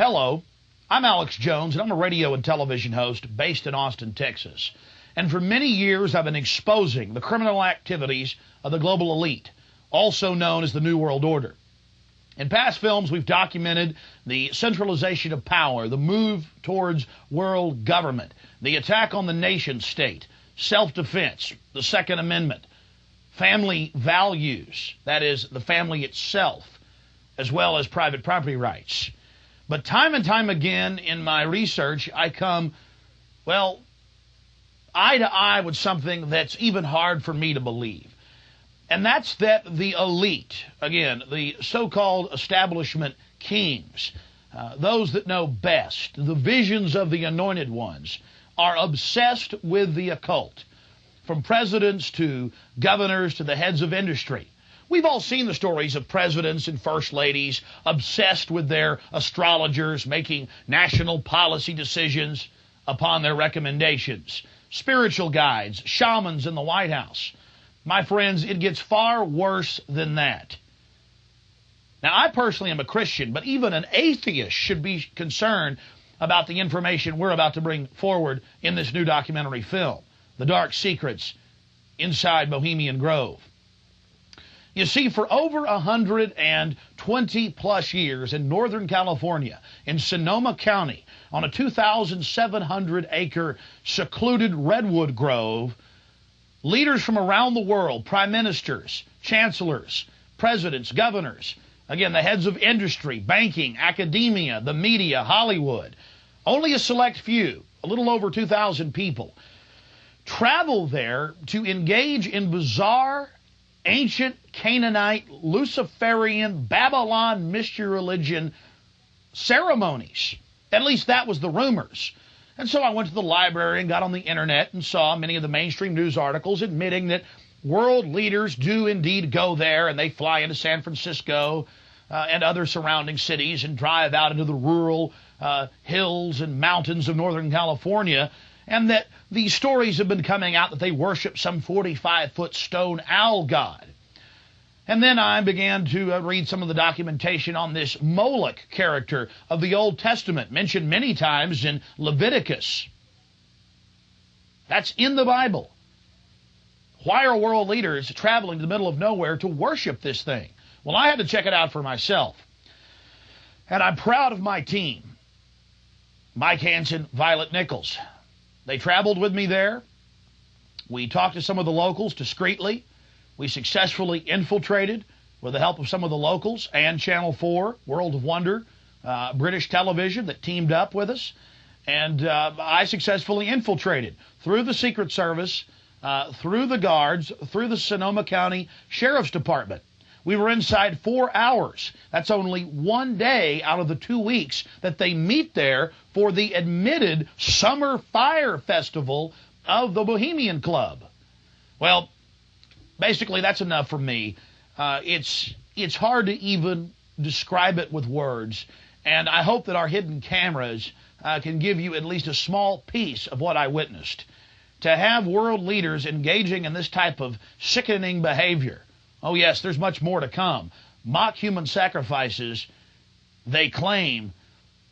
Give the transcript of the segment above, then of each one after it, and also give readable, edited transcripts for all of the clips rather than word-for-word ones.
Hello, I'm Alex Jones, and I'm a radio and television host based in Austin, Texas. And for many years, I've been exposing the criminal activities of the global elite, also known as the New World Order. In past films, we've documented the centralization of power, the move towards world government, the attack on the nation state, self-defense, the Second Amendment, family values, that is, the family itself, as well as private property rights. But time and time again in my research, I come, well, eye to eye with something that's even hard for me to believe. And that's that the elite, again, the so-called establishment kings, those that know best, the visions of the anointed ones, are obsessed with the occult, from presidents to governors to the heads of industry. We've all seen the stories of presidents and first ladies obsessed with their astrologers making national policy decisions upon their recommendations, spiritual guides, shamans in the White House. My friends, it gets far worse than that. Now, I personally am a Christian, but even an atheist should be concerned about the information we're about to bring forward in this new documentary film, The Dark Secrets Inside Bohemian Grove. You see, for over 120-plus years in Northern California, in Sonoma County, on a 2,700-acre secluded redwood grove, leaders from around the world, prime ministers, chancellors, presidents, governors, again, the heads of industry, banking, academia, the media, Hollywood, only a select few, a little over 2,000 people, travel there to engage in bizarre, ancient Canaanite, Luciferian, Babylon mystery religion ceremonies. At least that was the rumors. And so I went to the library and got on the internet and saw many of the mainstream news articles admitting that world leaders do indeed go there, and they fly into San Francisco and other surrounding cities and drive out into the rural hills and mountains of Northern California, and that these stories have been coming out that they worship some 45-foot stone owl god. And then I began to read some of the documentation on this Moloch character of the Old Testament, mentioned many times in Leviticus. That's in the Bible. Why are world leaders traveling to the middle of nowhere to worship this thing? Well, I had to check it out for myself. And I'm proud of my team. Mike Hansen, Violet Nichols. They traveled with me there. We talked to some of the locals discreetly. We successfully infiltrated, with the help of some of the locals and Channel 4, World of Wonder, British television that teamed up with us. And I successfully infiltrated through the Secret Service, through the guards, through the Sonoma County Sheriff's Department. We were inside 4 hours. That's only one day out of the 2 weeks that they meet there for the admitted Summer Fire Festival of the Bohemian Club. Well, basically, that's enough for me. It's hard to even describe it with words, and I hope that our hidden cameras can give you at least a small piece of what I witnessed. To have world leaders engaging in this type of sickening behavior, oh yes, there's much more to come. Mock human sacrifices, they claim,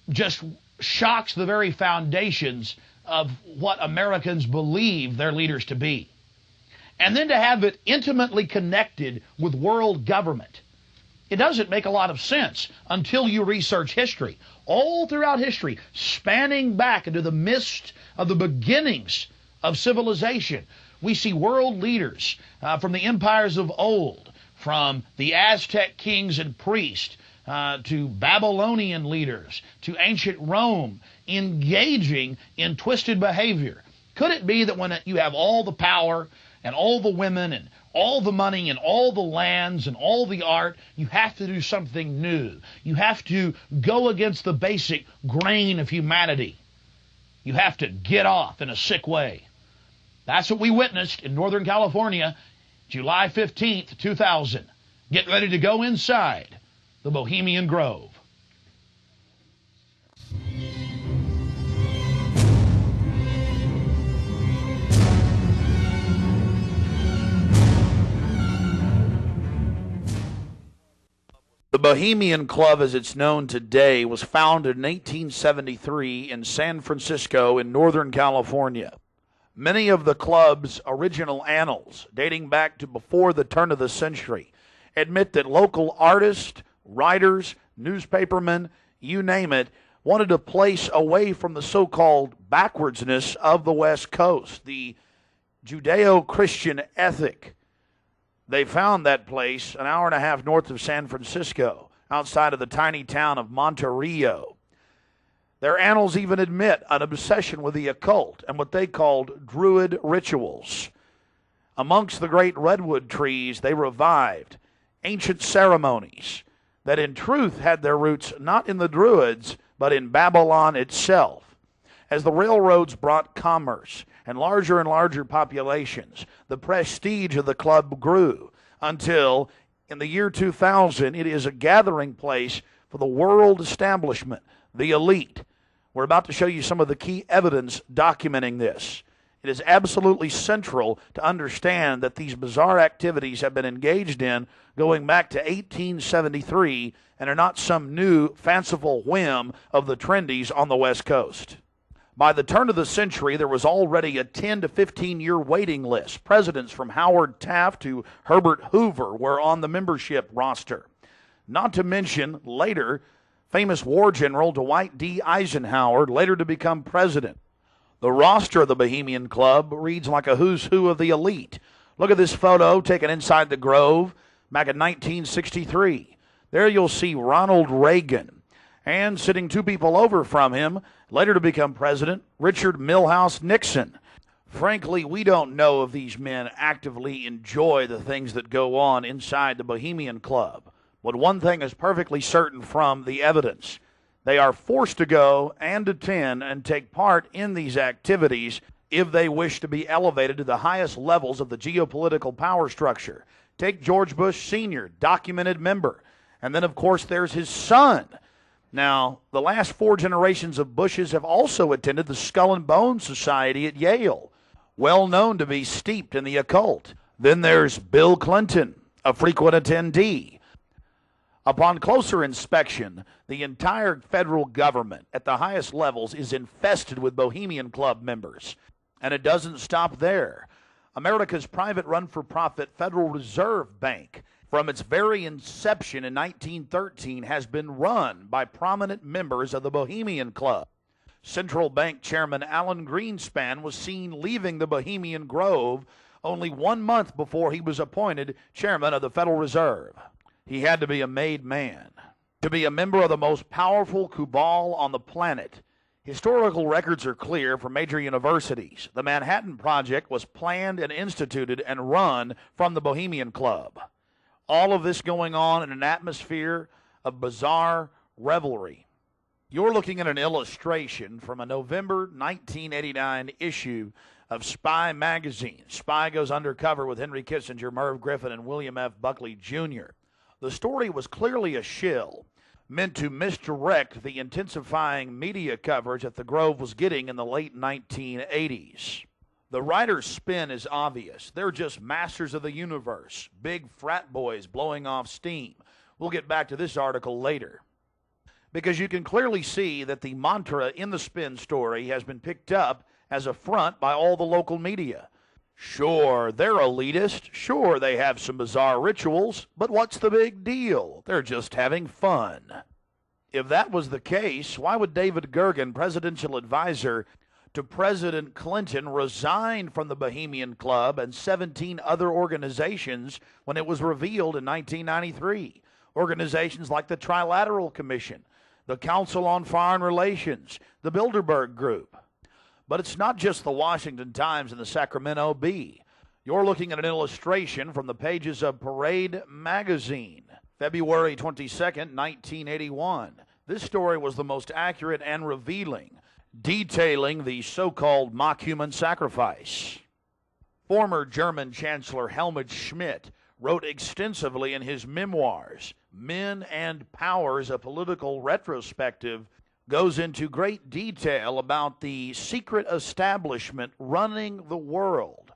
just shocks the very foundations of what Americans believe their leaders to be. And then to have it intimately connected with world government. It doesn't make a lot of sense until you research history. All throughout history, spanning back into the midst of the beginnings of civilization, we see world leaders from the empires of old, from the Aztec kings and priests, to Babylonian leaders, to ancient Rome, engaging in twisted behavior. Could it be that when you have all the power and all the women and all the money and all the lands and all the art, you have to do something new? You have to go against the basic grain of humanity. You have to get off in a sick way. That's what we witnessed in Northern California, July 15th, 2000. Get ready to go inside the Bohemian Grove. The Bohemian Club, as it's known today, was founded in 1873 in San Francisco in Northern California. Many of the club's original annals, dating back to before the turn of the century, admit that local artists, writers, newspapermen, you name it, wanted a place away from the so-called backwardsness of the West Coast, the Judeo-Christian ethic. They found that place an hour and a half north of San Francisco, outside of the tiny town of Monterey. Their annals even admit an obsession with the occult and what they called Druid rituals. Amongst the great redwood trees, they revived ancient ceremonies that in truth had their roots not in the Druids, but in Babylon itself. As the railroads brought commerce and larger populations, the prestige of the club grew until, in the year 2000, it is a gathering place for the world establishment, the elite. We're about to show you some of the key evidence documenting this. It is absolutely central to understand that these bizarre activities have been engaged in going back to 1873 and are not some new fanciful whim of the trendies on the West Coast. By the turn of the century, there was already a 10 to 15-year waiting list. Presidents from Howard Taft to Herbert Hoover were on the membership roster. Not to mention, later, famous war general Dwight D. Eisenhower, later to become president. The roster of the Bohemian Club reads like a who's who of the elite. Look at this photo taken inside the Grove back in 1963. There you'll see Ronald Reagan. And sitting two people over from him, later to become president, Richard Milhous Nixon. Frankly, we don't know if these men actively enjoy the things that go on inside the Bohemian Club. But one thing is perfectly certain from the evidence. They are forced to go and attend and take part in these activities if they wish to be elevated to the highest levels of the geopolitical power structure. Take George Bush Sr., documented member. And then, of course, there's his son. Now, the last 4 generations of Bushes have also attended the Skull and Bones Society at Yale, well known to be steeped in the occult. Then there's Bill Clinton, a frequent attendee. Upon closer inspection, the entire federal government at the highest levels is infested with Bohemian Club members. And it doesn't stop there. America's private run-for-profit Federal Reserve Bank, from its very inception in 1913, has been run by prominent members of the Bohemian Club. Central Bank Chairman Alan Greenspan was seen leaving the Bohemian Grove only 1 month before he was appointed chairman of the Federal Reserve. He had to be a made man to be a member of the most powerful cabal on the planet. Historical records are clear from major universities. The Manhattan Project was planned and instituted and run from the Bohemian Club. All of this going on in an atmosphere of bizarre revelry. You're looking at an illustration from a November 1989 issue of Spy magazine. Spy goes undercover with Henry Kissinger, Merv Griffin, and William F. Buckley Jr. The story was clearly a shill, meant to misdirect the intensifying media coverage that the Grove was getting in the late 1980s. The writer's spin is obvious. They're just masters of the universe, big frat boys blowing off steam. We'll get back to this article later. Because you can clearly see that the mantra in the spin story has been picked up as a front by all the local media. Sure, they're elitist. Sure, they have some bizarre rituals. But what's the big deal? They're just having fun. If that was the case, why would David Gergen, presidential advisor to President Clinton, resign from the Bohemian Club and 17 other organizations when it was revealed in 1993? Organizations like the Trilateral Commission, the Council on Foreign Relations, the Bilderberg Group. But it's not just the Washington Times and the Sacramento Bee. You're looking at an illustration from the pages of Parade magazine, February 22nd, 1981. This story was the most accurate and revealing, detailing the so-called mock human sacrifice. Former German Chancellor Helmut Schmidt wrote extensively in his memoirs, Men and Powers, a Political Retrospective, goes into great detail about the secret establishment running the world.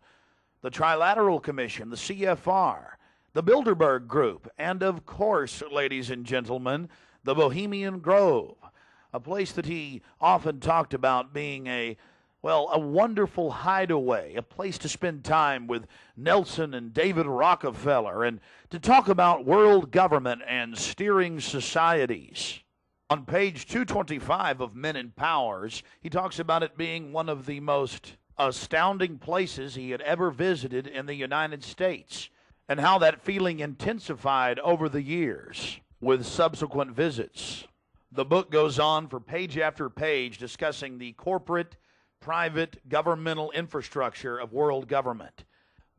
The Trilateral Commission, the CFR, the Bilderberg Group, and of course, ladies and gentlemen, the Bohemian Grove, a place that he often talked about being a wonderful hideaway, a place to spend time with Nelson and David Rockefeller, and to talk about world government and steering societies. On page 225 of Men and Powers, he talks about it being one of the most astounding places he had ever visited in the United States, and how that feeling intensified over the years with subsequent visits. The book goes on for page after page discussing the corporate, private, governmental infrastructure of world government.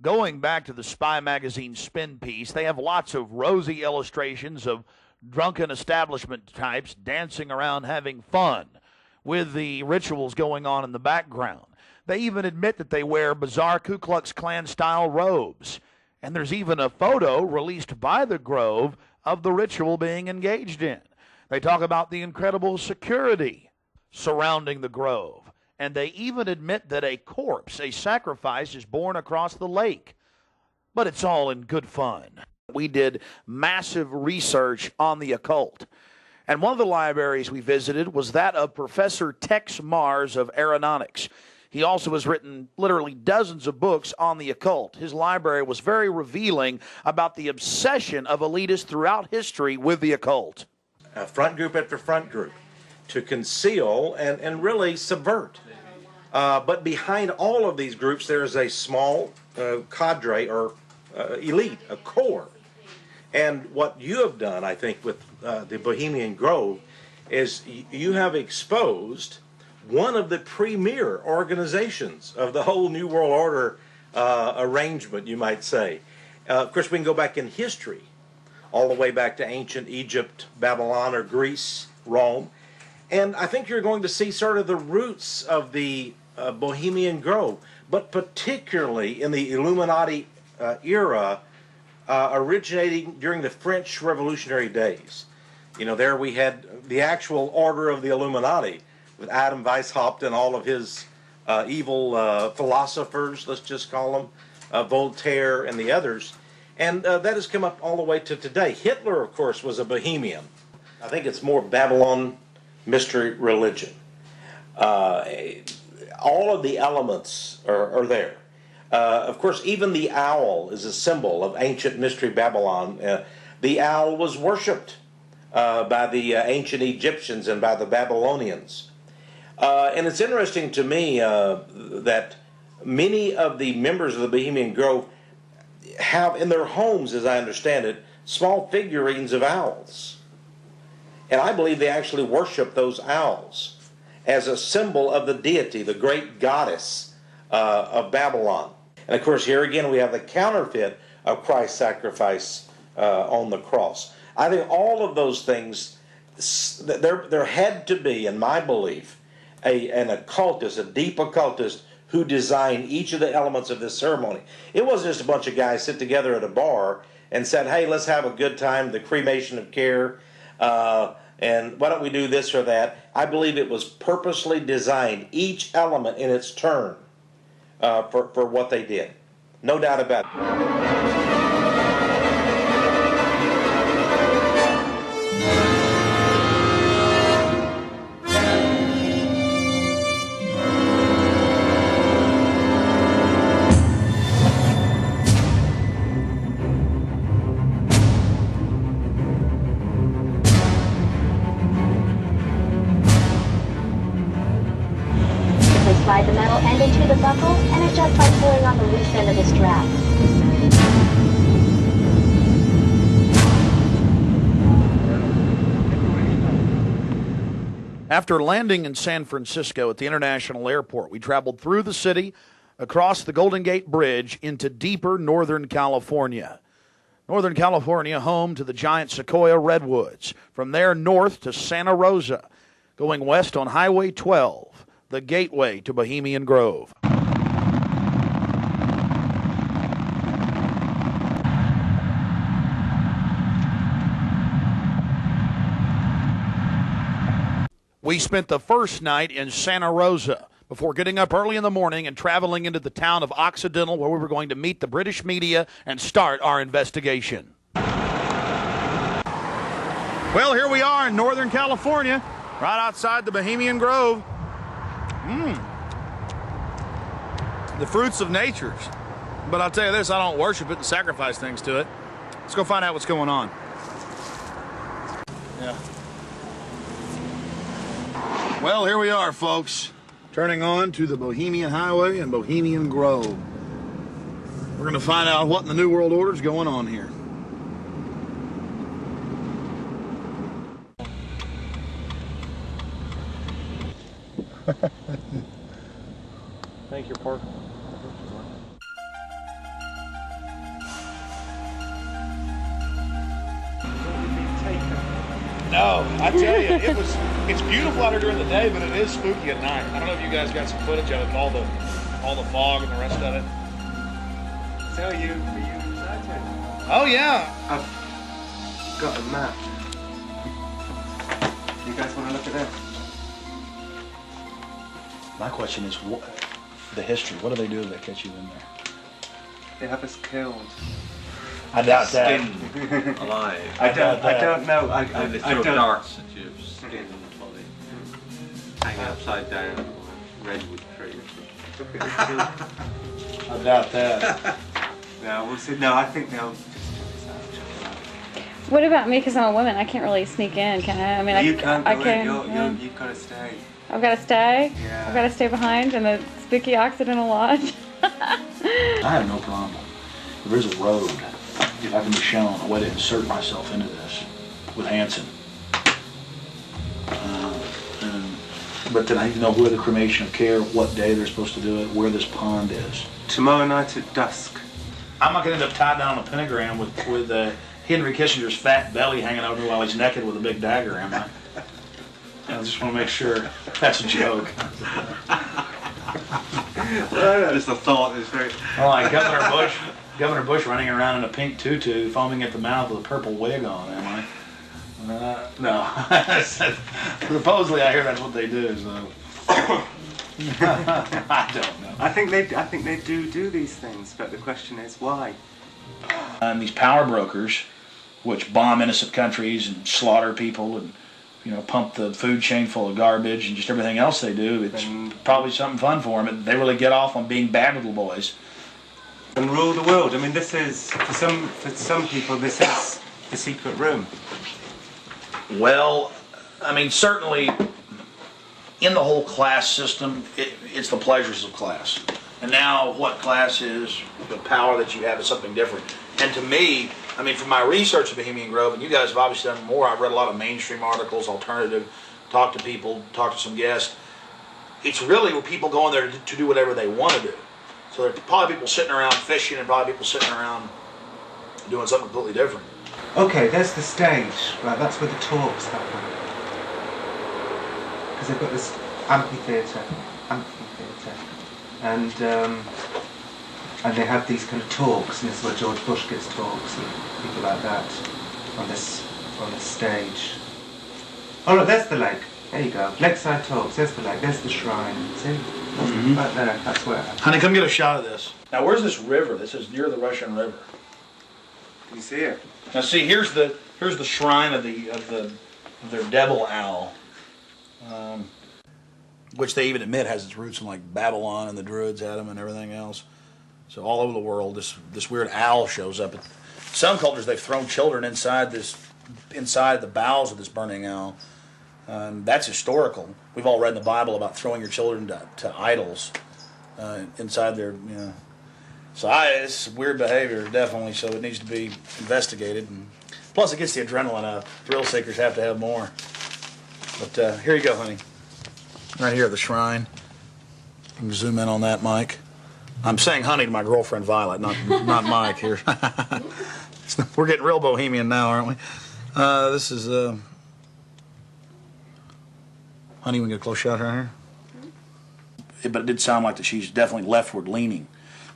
Going back to the Spy magazine spin piece, they have lots of rosy illustrations of drunken establishment types dancing around having fun with the rituals going on in the background. They even admit that they wear bizarre Ku Klux Klan-style robes. And there's even a photo released by the Grove of the ritual being engaged in. They talk about the incredible security surrounding the Grove. And they even admit that a corpse, a sacrifice, is borne across the lake. But it's all in good fun. We did massive research on the occult. And one of the libraries we visited was that of Professor Tex Mars of Aeronautics. He also has written literally dozens of books on the occult. His library was very revealing about the obsession of elitists throughout history with the occult. Front group after front group to conceal and really subvert. But behind all of these groups, there is a small cadre or elite, a core. And what you have done, I think, with the Bohemian Grove is you have exposed one of the premier organizations of the whole New World Order arrangement, you might say. Of course, we can go back in history, all the way back to ancient Egypt, Babylon, or Greece, Rome. And I think you're going to see sort of the roots of the Bohemian Grove, but particularly in the Illuminati era, originating during the French Revolutionary days. You know, there we had the actual order of the Illuminati, with Adam Weishaupt and all of his evil philosophers, let's just call them, Voltaire and the others. And that has come up all the way to today. Hitler, of course, was a Bohemian. I think it's more Babylon mystery religion. All of the elements are there. Of course, even the owl is a symbol of ancient mystery Babylon. The owl was worshipped by the ancient Egyptians and by the Babylonians. And it's interesting to me that many of the members of the Bohemian Grove have in their homes, as I understand it, small figurines of owls. And I believe they actually worship those owls as a symbol of the deity, the great goddess of Babylon. And of course, here again, we have the counterfeit of Christ's sacrifice on the cross. I think all of those things, there had to be, in my belief, an occultist, a deep occultist, who designed each of the elements of this ceremony. It wasn't just a bunch of guys sit together at a bar and said, hey, let's have a good time, the cremation of care, and why don't we do this or that. I believe it was purposely designed, each element in its turn, for what they did. No doubt about it. Slide the metal end into the buckle and adjust by pulling on the loose end of the strap. After landing in San Francisco at the International Airport, we traveled through the city, across the Golden Gate Bridge, into deeper Northern California. Northern California, home to the giant Sequoia redwoods. From there north to Santa Rosa, going west on Highway 12. The gateway to Bohemian Grove. We spent the first night in Santa Rosa, before getting up early in the morning and traveling into the town of Occidental, where we were going to meet the British media and start our investigation. Well, here we are in Northern California, right outside the Bohemian Grove. The fruits of nature. But I'll tell you this, I don't worship it and sacrifice things to it. Let's go find out what's going on. Yeah. Well, here we are, folks. Turning on to the Bohemian Highway and Bohemian Grove. We're going to find out what in the New World Order is going on here. Thank you, Park. No, I tell you, it's beautiful out here during the day, but it is spooky at night. I don't know if you guys got some footage of it, all the fog and the rest of it. So are you excited? Oh yeah. I've got a map. You guys want to look at that? My question is, what the history? What do they do if they catch you in there? They have us killed. I doubt that. Skinned alive. I don't know. I They throw don't. darts at your skin and body. Hang upside down on a redwood tree. I doubt that. No, we'll see. No, I think they'll just. What about me? Because I'm a woman, I can't really sneak in, can I? I mean, You can't go I in. can. You've got to stay. I've got to stay. Yeah. I've got to stay behind in the spooky Occidental Lodge. I have no problem. If there's a road, if I can be shown a way to insert myself into this with Hanson. But then I need to know where the cremation of care, what day they're supposed to do it, where this pond is. Tomorrow night at dusk. I'm not going to end up tied down on a pentagram with Henry Kissinger's fat belly hanging over me while he's naked with a big dagger, am I? I just want to make sure that's a joke. Just a thought is very. Oh, like Governor Bush running around in a pink tutu, foaming at the mouth with a purple wig on, am I? No. Supposedly I hear that's what they do, so. I don't know. I think they do these things, but the question is why. And these power brokers, which bomb innocent countries and slaughter people and pump the food chain full of garbage and just everything else they do, it's probably something fun for them. They really get off on being bad little boys. And rule the world. I mean, this is for some people. This is the secret room. Well, I mean, certainly in the whole class system, it's the pleasures of class. And now what class is, the power that you have is something different. And to me, I mean, from my research of Bohemian Grove, and you guys have obviously done more, I've read a lot of mainstream articles, alternative, talked to people, talked to some guests. It's really where people go in there to do whatever they want to do. So there are probably people sitting around fishing and probably people sitting around doing something completely different. Okay, there's the stage. Right, that's where the talks happen. Because they've got this amphitheatre, and they have these kind of talks, and this is where George Bush gives talks and people like that on this stage. Oh look, there's the lake. There you go. Lakeside talks. There's the lake. There's the shrine. See, right there. That's where. Honey, come get a shot of this. Now, where's this river? This is near the Russian River. Can you see it? Now, see, here's the shrine of their devil owl, which they even admit has its roots in like Babylon and the Druids had them and everything else. So all over the world, this weird owl shows up. Some cultures they've thrown children inside the bowels of this burning owl. That's historical. We've all read in the Bible about throwing your children to idols inside their. So it's weird behavior, definitely. So it needs to be investigated. And plus, it gets the adrenaline up. Thrill seekers have to have more. But here you go, honey. Right here, the shrine. You can zoom in on that, Mike. I'm saying honey to my girlfriend Violet, not Mike here. We're getting real bohemian now, aren't we? This is honey. We can get a close shot right here. But it did sound like that she's definitely leftward leaning.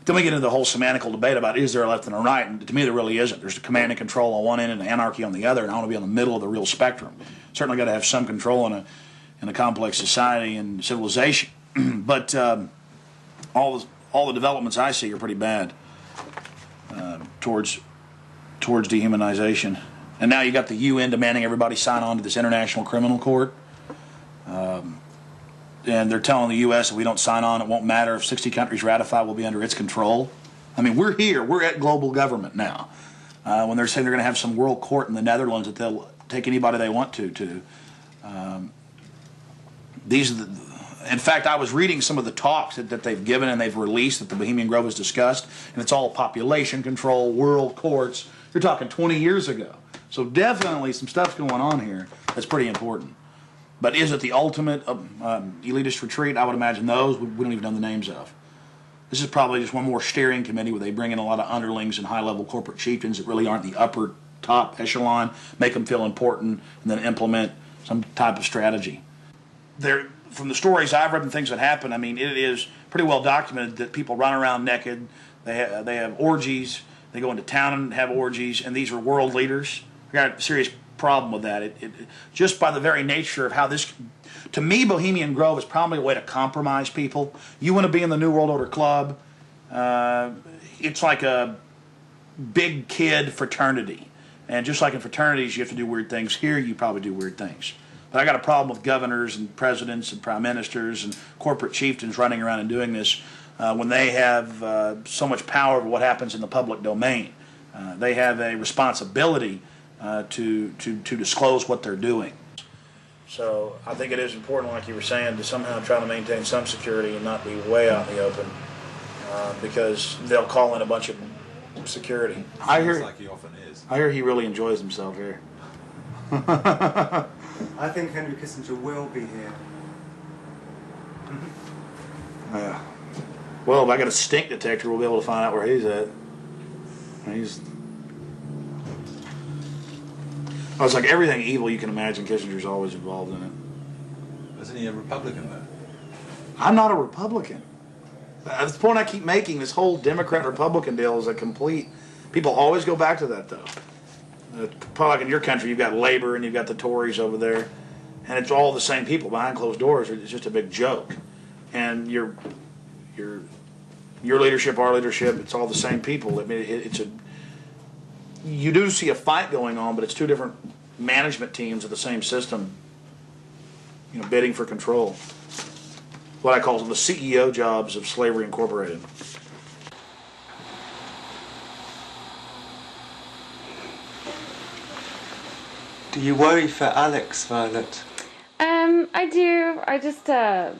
Then we get into the whole semantical debate about is there a left and a right, and to me there really isn't. There's a command and control on one end and anarchy on the other, and I want to be on the middle of the real spectrum. Certainly got to have some control in a complex society and civilization. But all the developments I see are pretty bad towards dehumanization. And now you got the UN demanding everybody sign on to this International Criminal Court. And they're telling the U.S. if we don't sign on, it won't matter. If 60 countries ratify, we'll be under its control. I mean, we're here. We're at global government now. When they're saying they're going to have some world court in the Netherlands that they'll take anybody they want to. These are in fact, I was reading some of the talks that they've given and they've released that the Bohemian Grove has discussed, and it's all population control, world courts. You're talking 20 years ago. So definitely some stuff's going on here that's pretty important. But is it the ultimate elitist retreat? I would imagine those we don't even know the names of. This is probably just one more steering committee where they bring in a lot of underlings and high-level corporate chieftains that really aren't the upper top echelon, make them feel important, and then implement some type of strategy. From the stories I've read and things that happen, I mean, it is pretty well documented that people run around naked. They have orgies. They go into town and have orgies, and these are world leaders. We got a serious problem with that. Just by the very nature of how this, to me, Bohemian Grove is probably a way to compromise people. You want to be in the New World Order Club. It's like a big kid fraternity. And just like in fraternities, you have to do weird things. Here, you probably do weird things. But I got a problem with governors and presidents and prime ministers and corporate chieftains running around and doing this when they have so much power over what happens in the public domain. They have a responsibility to disclose what they're doing. So I think it is important, like you were saying, to somehow try to maintain some security and not be way out in the open, because they'll call in a bunch of security. I hear, like he often is. I hear he really enjoys himself here. I think Henry Kissinger will be here. Yeah. Well, if I got a stink detector, we'll be able to find out where he's at. Oh, it's like everything evil you can imagine, Kissinger's always involved in it. Isn't he a Republican, though? I'm not a Republican. That's the point I keep making. This whole Democrat-Republican deal is a complete... People always go back to that, though. Probably like in your country, you've got Labor and you've got the Tories over there, and it's all the same people behind closed doors. It's just a big joke. And your leadership, our leadership, it's all the same people. I mean, you do see a fight going on, but it's two different management teams of the same system, bidding for control. What I call the CEO jobs of Slavery Incorporated. Do you worry for Alex, Violet? I do. I just,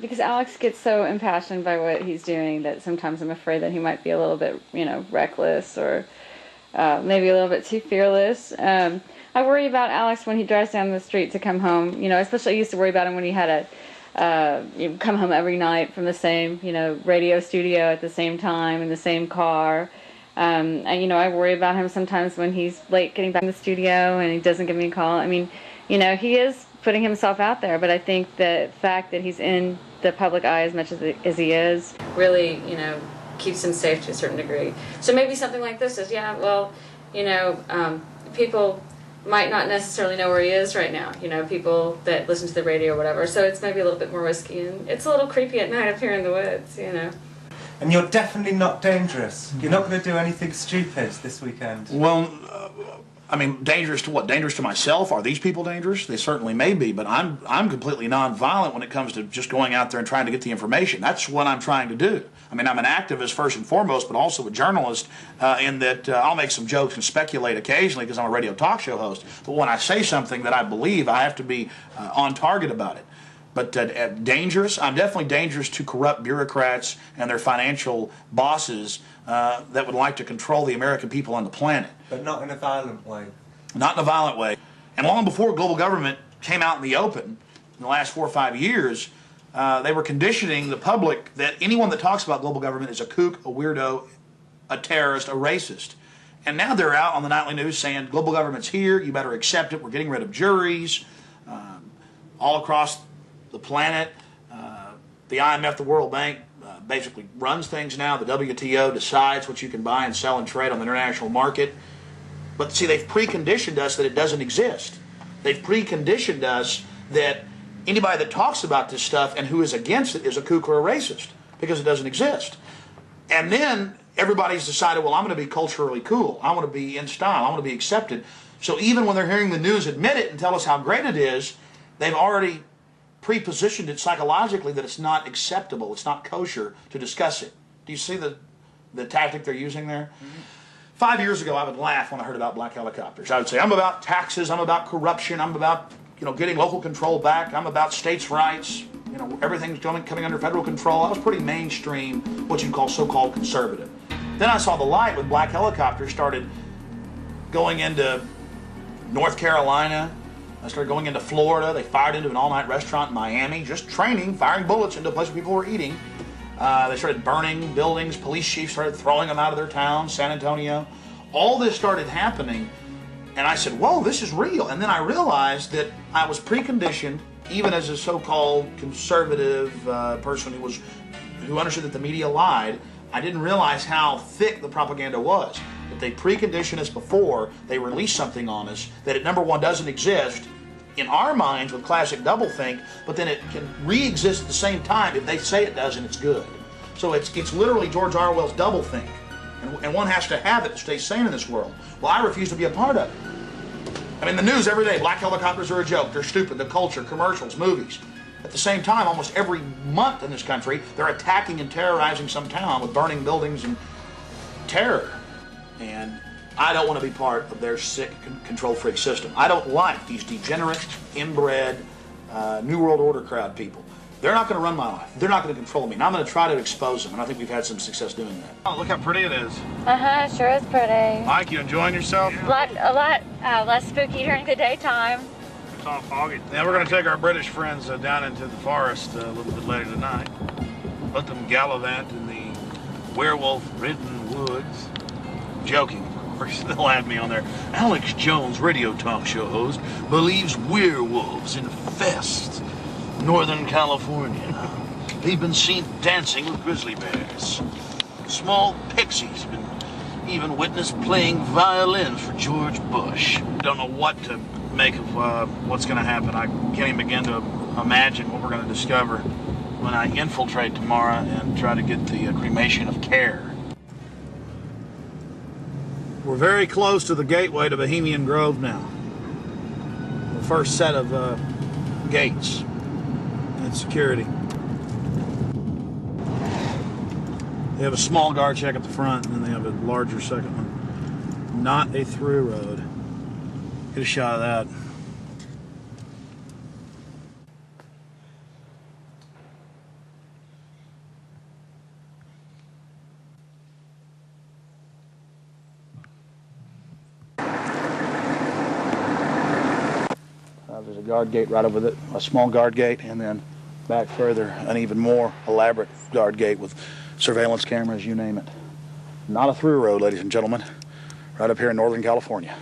because Alex gets so impassioned by what he's doing that sometimes I'm afraid that he might be a little bit, reckless or maybe a little bit too fearless. I worry about Alex when he drives down the street to come home. Especially I used to worry about him when he had come home every night from the same, radio studio at the same time in the same car. And, I worry about him sometimes when he's late getting back in the studio and he doesn't give me a call. I mean, he is putting himself out there, but I think the fact that he's in the public eye as much as he is really, keeps him safe to a certain degree. So maybe something like this is, people might not necessarily know where he is right now, people that listen to the radio or whatever, so it's maybe a little bit more risky, and it's a little creepy at night up here in the woods, And you're definitely not dangerous. You're not going to do anything stupid this weekend. Well, dangerous to what? Dangerous to myself? Are these people dangerous? They certainly may be, but I'm completely nonviolent when it comes to just going out there and trying to get the information. That's what I'm trying to do. I'm an activist first and foremost, but also a journalist in that I'll make some jokes and speculate occasionally because I'm a radio talk show host. But when I say something that I believe, I have to be on target about it. But dangerous? I'm definitely dangerous to corrupt bureaucrats and their financial bosses that would like to control the American people on the planet. But not in a violent way. Not in a violent way. And long before global government came out in the open, in the last 4 or 5 years, they were conditioning the public that anyone that talks about global government is a kook, a weirdo, a terrorist, a racist. And now they're out on the nightly news saying global government's here, you better accept it, we're getting rid of juries, all across the planet. The IMF, the World Bank, basically runs things now. The WTO decides what you can buy and sell and trade on the international market. But see, they've preconditioned us that it doesn't exist. They've preconditioned us that anybody that talks about this stuff and who is against it is a kook or a racist because it doesn't exist. And then everybody's decided, well, I'm going to be culturally cool. I want to be in style. I want to be accepted. So even when they're hearing the news admit it and tell us how great it is, they've already pre-positioned it psychologically that it's not acceptable, it's not kosher to discuss it. Do you see the tactic they're using there? Mm-hmm. 5 years ago, I would laugh when I heard about black helicopters. I would say, I'm about taxes, I'm about corruption, I'm about getting local control back, I'm about states' rights, everything's coming under federal control. I was pretty mainstream, what you'd call so-called conservative. Then I saw the light when black helicopters started going into North Carolina. I started going into Florida. They fired into an all-night restaurant in Miami, just training, firing bullets into a place where people were eating. They started burning buildings. Police chiefs started throwing them out of their town, San Antonio. All this started happening, and I said, whoa, this is real. And then I realized that I was preconditioned, even as a so-called conservative person who understood that the media lied. I didn't realize how thick the propaganda was. That they precondition us before they release something on us, that it, number one, doesn't exist in our minds with classic doublethink, but then it can re-exist at the same time if they say it does and it's good. So it's literally George Orwell's doublethink. And one has to have it to stay sane in this world. Well, I refuse to be a part of it. I mean, the news every day, black helicopters are a joke, they're stupid, the culture, commercials, movies. At the same time, almost every month in this country, they're attacking and terrorizing some town with burning buildings and terror. And I don't want to be part of their sick control freak system. I don't like these degenerate, inbred, New World Order crowd people. They're not going to run my life. They're not going to control me. And I'm going to try to expose them. And I think we've had some success doing that. Oh, look how pretty it is. Sure is pretty. Mike, you enjoying yourself? A lot less spooky during the daytime. It's all foggy. Yeah, we're going to take our British friends down into the forest a little bit later tonight. Let them gallivant in the werewolf-ridden woods. Joking, of course. They'll add me on there. Alex Jones, radio talk show host, believes werewolves infest Northern California. They've been seen dancing with grizzly bears. Small pixies have been even witnessed playing violin for George Bush. Don't know what to make of what's going to happen. I can't even begin to imagine what we're going to discover when I infiltrate tomorrow and try to get the cremation of care. We're very close to the gateway to Bohemian Grove now. The first set of gates and security. They have a small guard check at the front, and then they have a larger second one. Not a through road. Get a shot of that. There's a guard gate right over it, a small guard gate, and then back further, an even more elaborate guard gate with surveillance cameras, you name it. Not a through road, ladies and gentlemen, right up here in Northern California.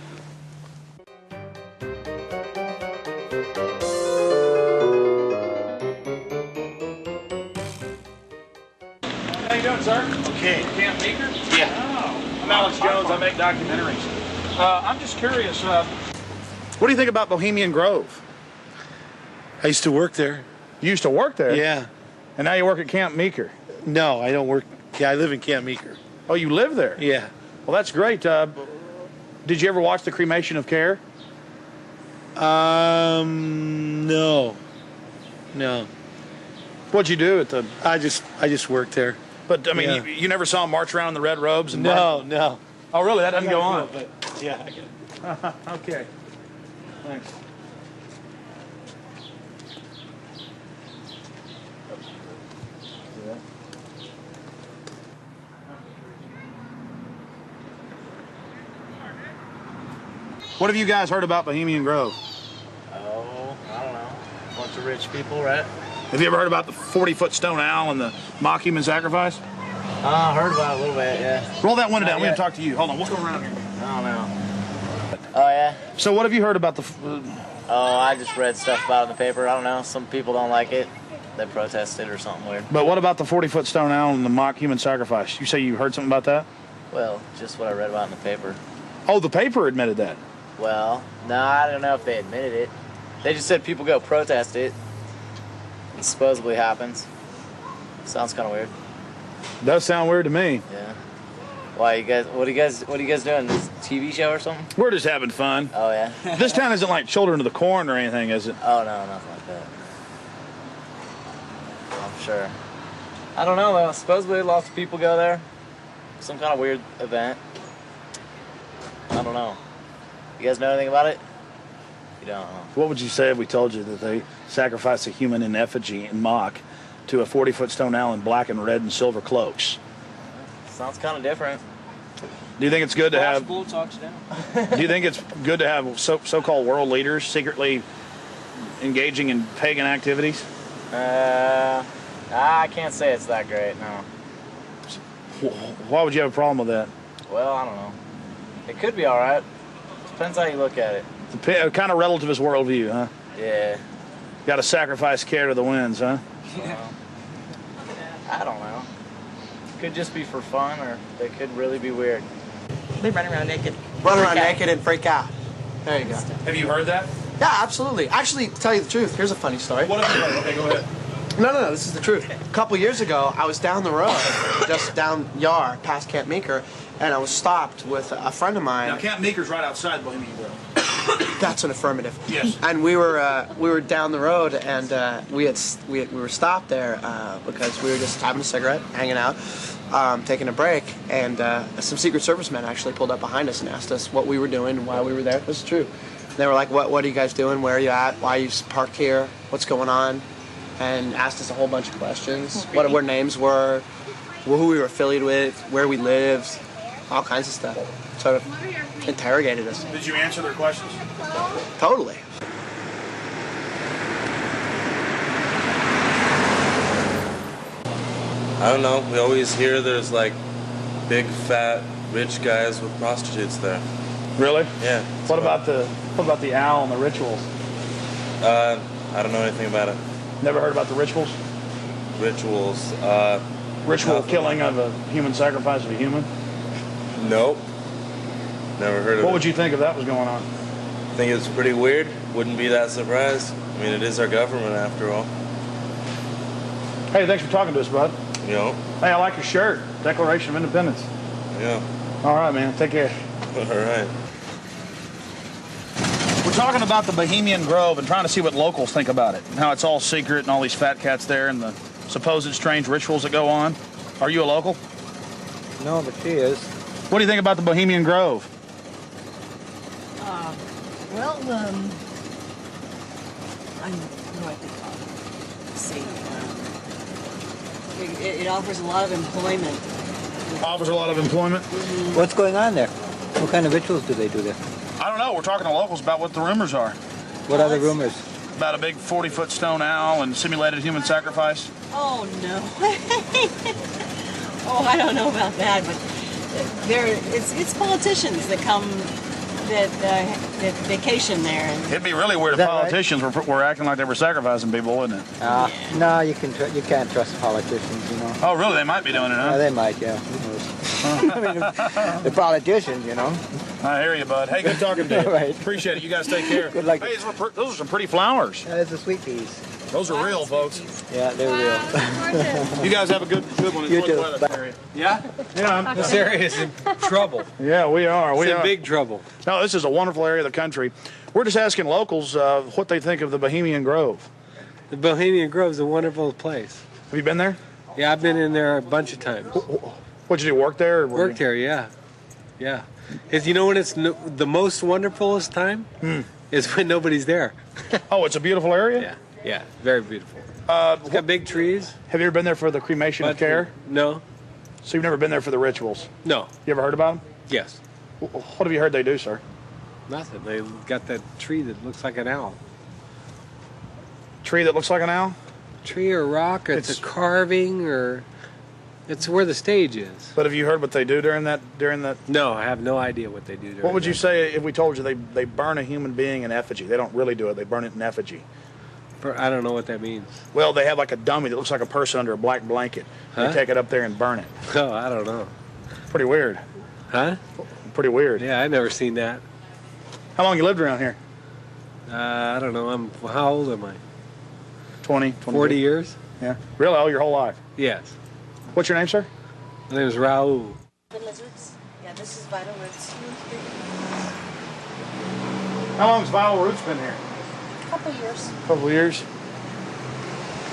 How you doing, sir? Okay. Camp Meeker? Yeah. Oh, I'm Alex Jones. I make documentaries. I'm just curious, what do you think about Bohemian Grove? I used to work there. You used to work there? Yeah. And now you work at Camp Meeker? No, I don't work. Yeah, I live in Camp Meeker. Oh, you live there? Yeah. Well, that's great. Did you ever watch the cremation of care? No. No. What'd you do at the... I just worked there. But, I mean, Yeah. you never saw them march around in the red robes? And No. Oh, really? That doesn't go on? But, yeah, I get it. Okay. Thanks. What have you guys heard about Bohemian Grove? Oh, I don't know. Bunch of rich people, right? Have you ever heard about the 40-foot stone owl and the mock human sacrifice? I heard about it a little bit, yeah. Roll that window down. Not We're going yet. to talk to you. Hold on. We'll go around here. I don't know. Oh, yeah? So what have you heard about the... Oh, I just read stuff about it in the paper. I don't know. Some people don't like it. They protested or something weird. But what about the 40-foot stone owl and the mock human sacrifice? You say you heard something about that? Well, just what I read about in the paper. Oh, the paper admitted that. Well, no, I don't know if they admitted it. They just said people go protest it. It supposedly happens. Sounds kind of weird. Does sound weird to me. Yeah. Why you guys? What are you guys doing? This TV show or something? We're just having fun. Oh yeah. This town isn't like Children of the Corn or anything, is it? Oh no, nothing like that. I'm sure. I don't know though. Supposedly lots of people go there. Some kind of weird event. I don't know. You guys know anything about it? You don't know. What would you say if we told you that they sacrifice a human in effigy in mock to a 40-foot stone owl in black and red and silver cloaks? Sounds kind of different. Do you think it's good to have? Bull talks down. Do you think it's good to have so-called world leaders secretly engaging in pagan activities? I can't say it's that great. No. Why would you have a problem with that? Well, I don't know. It could be all right. Depends how you look at it. Kind of relativist worldview, huh? Yeah. Got to sacrifice care to the winds, huh? I don't know. Could just be for fun, or they could really be weird. They run around naked. Run around naked and freak out. There you go. Have you heard that? Yeah, absolutely. Actually, to tell you the truth, here's a funny story. What have you heard? Okay, go ahead. No, this is the truth. A couple years ago, I was down the road, just down Yar, past Camp Meeker, and I was stopped with a friend of mine. Now, Camp Meeker's right outside Bohemian Grove. That's an affirmative. Yes. And we were down the road, and we were stopped there because we were just having a cigarette, hanging out, taking a break, and some Secret Service men actually pulled up behind us and asked us what we were doing and why we were there. This is true. They were like, "What are you guys doing? Where are you at? Why are you parked here? What's going on?" And asked us a whole bunch of questions. What our names were, who we were affiliated with, where we lived, all kinds of stuff. Sort of interrogated us. Did you answer their questions? Totally. I don't know. We always hear there's like big, fat, rich guys with prostitutes there. Really? Yeah. What about the owl and the rituals? I don't know anything about it. Never heard about the rituals? Rituals. Ritual killing of a human, sacrifice of a human? Nope. Never heard of it. What would you think if that was going on? I think it's pretty weird. Wouldn't be that surprised. I mean, it is our government after all. Hey, thanks for talking to us, bud. You know? Hey, I like your shirt. Declaration of Independence. Yeah. All right, man. Take care. All right. We're talking about the Bohemian Grove and trying to see what locals think about it. How it's all secret and all these fat cats there and the supposed strange rituals that go on. Are you a local? No, but she is. What do you think about the Bohemian Grove? Well, I know what they call it. Let's see. It offers a lot of employment. Offers a lot of employment? What's going on there? What kind of rituals do they do there? I don't know. We're talking to locals about what the rumors are. What are the rumors? About a big 40-foot stone owl and simulated human sacrifice. Oh, no. Oh, I don't know about that, but it's politicians that come, that vacation there. And it'd be really weird if politicians were acting like they were sacrificing people, wouldn't it? No, you can't trust politicians, you know. Oh, really? They might be doing it, huh? Yeah, they might, yeah. Who knows? I mean, the politicians, you know. I hear you, bud. Hey, good talking to you. Right. Appreciate it. You guys take care. Good luck. Hey, those are some pretty flowers. Yeah, it's the sweet peas. Those are real, folks. Yeah, they're real. You guys have a good one. You Enjoy too. the weather. Area. Yeah? Yeah. This area is in trouble. Yeah, we are. It's in big trouble. No, this is a wonderful area of the country. We're just asking locals what they think of the Bohemian Grove. The Bohemian Grove is a wonderful place. Have you been there? Yeah, I've been in there a bunch of times. What'd you do, work there? Or Worked there, yeah. Yeah. You know when it's the most wonderfulest time? Is when nobody's there. Oh, it's a beautiful area? Yeah, yeah, very beautiful. It's got big trees. Have you ever been there for the cremation of care? No. So you've never been there for the rituals? No. You ever heard about them? Yes. What have you heard they do, sir? Nothing. They got that tree that looks like an owl. Tree that looks like an owl? Tree or rock, or it's a carving, or it's where the stage is. But have you heard what they do during that? No, I have no idea what they do during What would you say if we told you they burn a human being in effigy? They don't really do it. They burn it in effigy. I don't know what that means. Well, they have like a dummy that looks like a person under a black blanket. Huh? They take it up there and burn it. Oh, I don't know. Pretty weird. Huh? Pretty weird. Yeah, I never seen that. How long you lived around here? I don't know. How old am I? 20, 40 years. Yeah. Really? Oh, your whole life? Yes. What's your name, sir? My name is Raul. Lizards. Yeah, this is Vital Roots. How long has Vital Roots been here? A couple years. Couple years.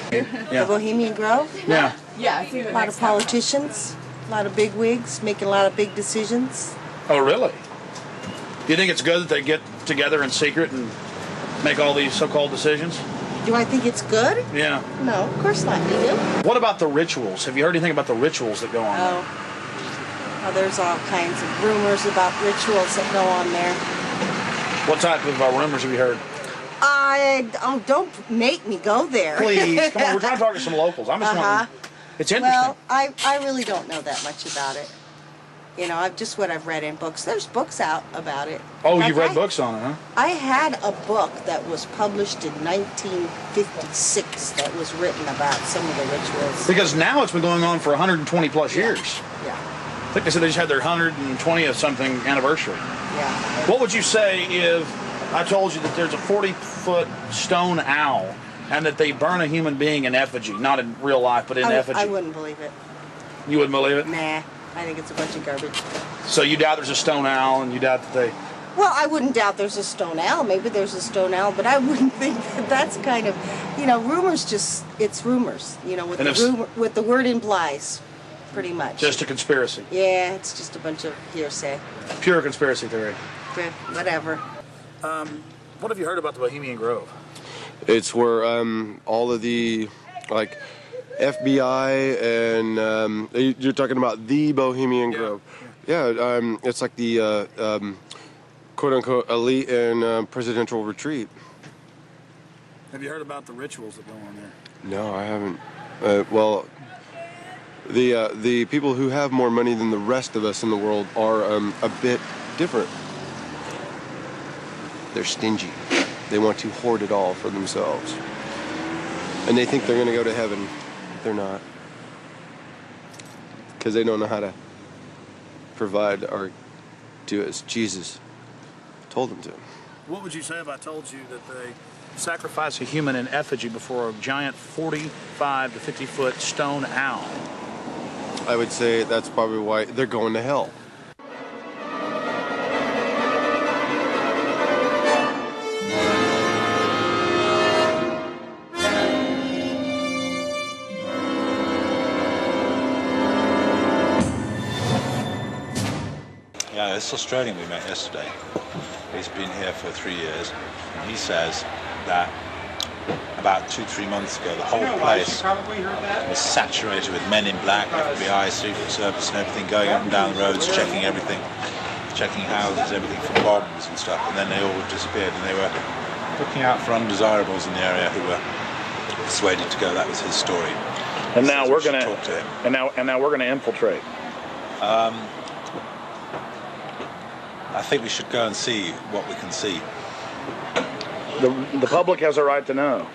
The Bohemian Grove. Yeah. Yeah, I think a lot of politicians, a lot of big wigs making a lot of big decisions. Oh, really? Do you think it's good that they get together in secret and make all these so-called decisions? Do I think it's good? Yeah. No, of course not. Do you? What about the rituals? Have you heard anything about the rituals that go on there? Oh, there's all kinds of rumors about rituals that go on there. What type of rumors have you heard? Don't make me go there. Please, come on. We're trying to talk to some locals. I'm just wondering. It's interesting. Well, I really don't know that much about it. You know, just what I've read in books. There's books out about it. Oh, you've read books on it, huh? I had a book that was published in 1956 that was written about some of the rituals. Because now it's been going on for 120 plus years. Yeah. I think they said they just had their 120th something anniversary. Yeah. What would you say if I told you that there's a 40-foot stone owl and that they burn a human being in effigy, not in real life, but in effigy? I wouldn't believe it. You wouldn't believe it? Nah. I think it's a bunch of garbage. So you doubt there's a stone owl, and you doubt that they... Well, I wouldn't doubt there's a stone owl. Maybe there's a stone owl, but I wouldn't think that that's kind of, you know, rumors it's rumors, you know, what the word implies, pretty much. Just a conspiracy. Yeah, it's just a bunch of hearsay. Pure conspiracy theory. Whatever. What have you heard about the Bohemian Grove? It's where all of the, like, FBI and you're talking about the Bohemian Grove. Yeah, it's like the quote-unquote elite and presidential retreat. Have you heard about the rituals that go on there? No, I haven't. Well, the people who have more money than the rest of us in the world are a bit different. They're stingy. They want to hoard it all for themselves. And they think they're going to go to heaven. They're not. Because they don't know how to provide or do as Jesus told them to. What would you say if I told you that they sacrifice a human in effigy before a giant 45 to 50-foot stone owl? I would say that's probably why they're going to hell. Yeah, this Australian we met yesterday, he's been here for 3 years, and he says that about 2-3 months ago the whole place was saturated with men in black, FBI, Secret Service and everything, going up and down the roads, checking everything, checking houses, everything from bombs and stuff, and then they all disappeared, and they were looking out for undesirables in the area who were persuaded to go. That was his story. And now we're going to talk to him. And now we're going to infiltrate. I think we should go and see what we can see. The public has a right to know.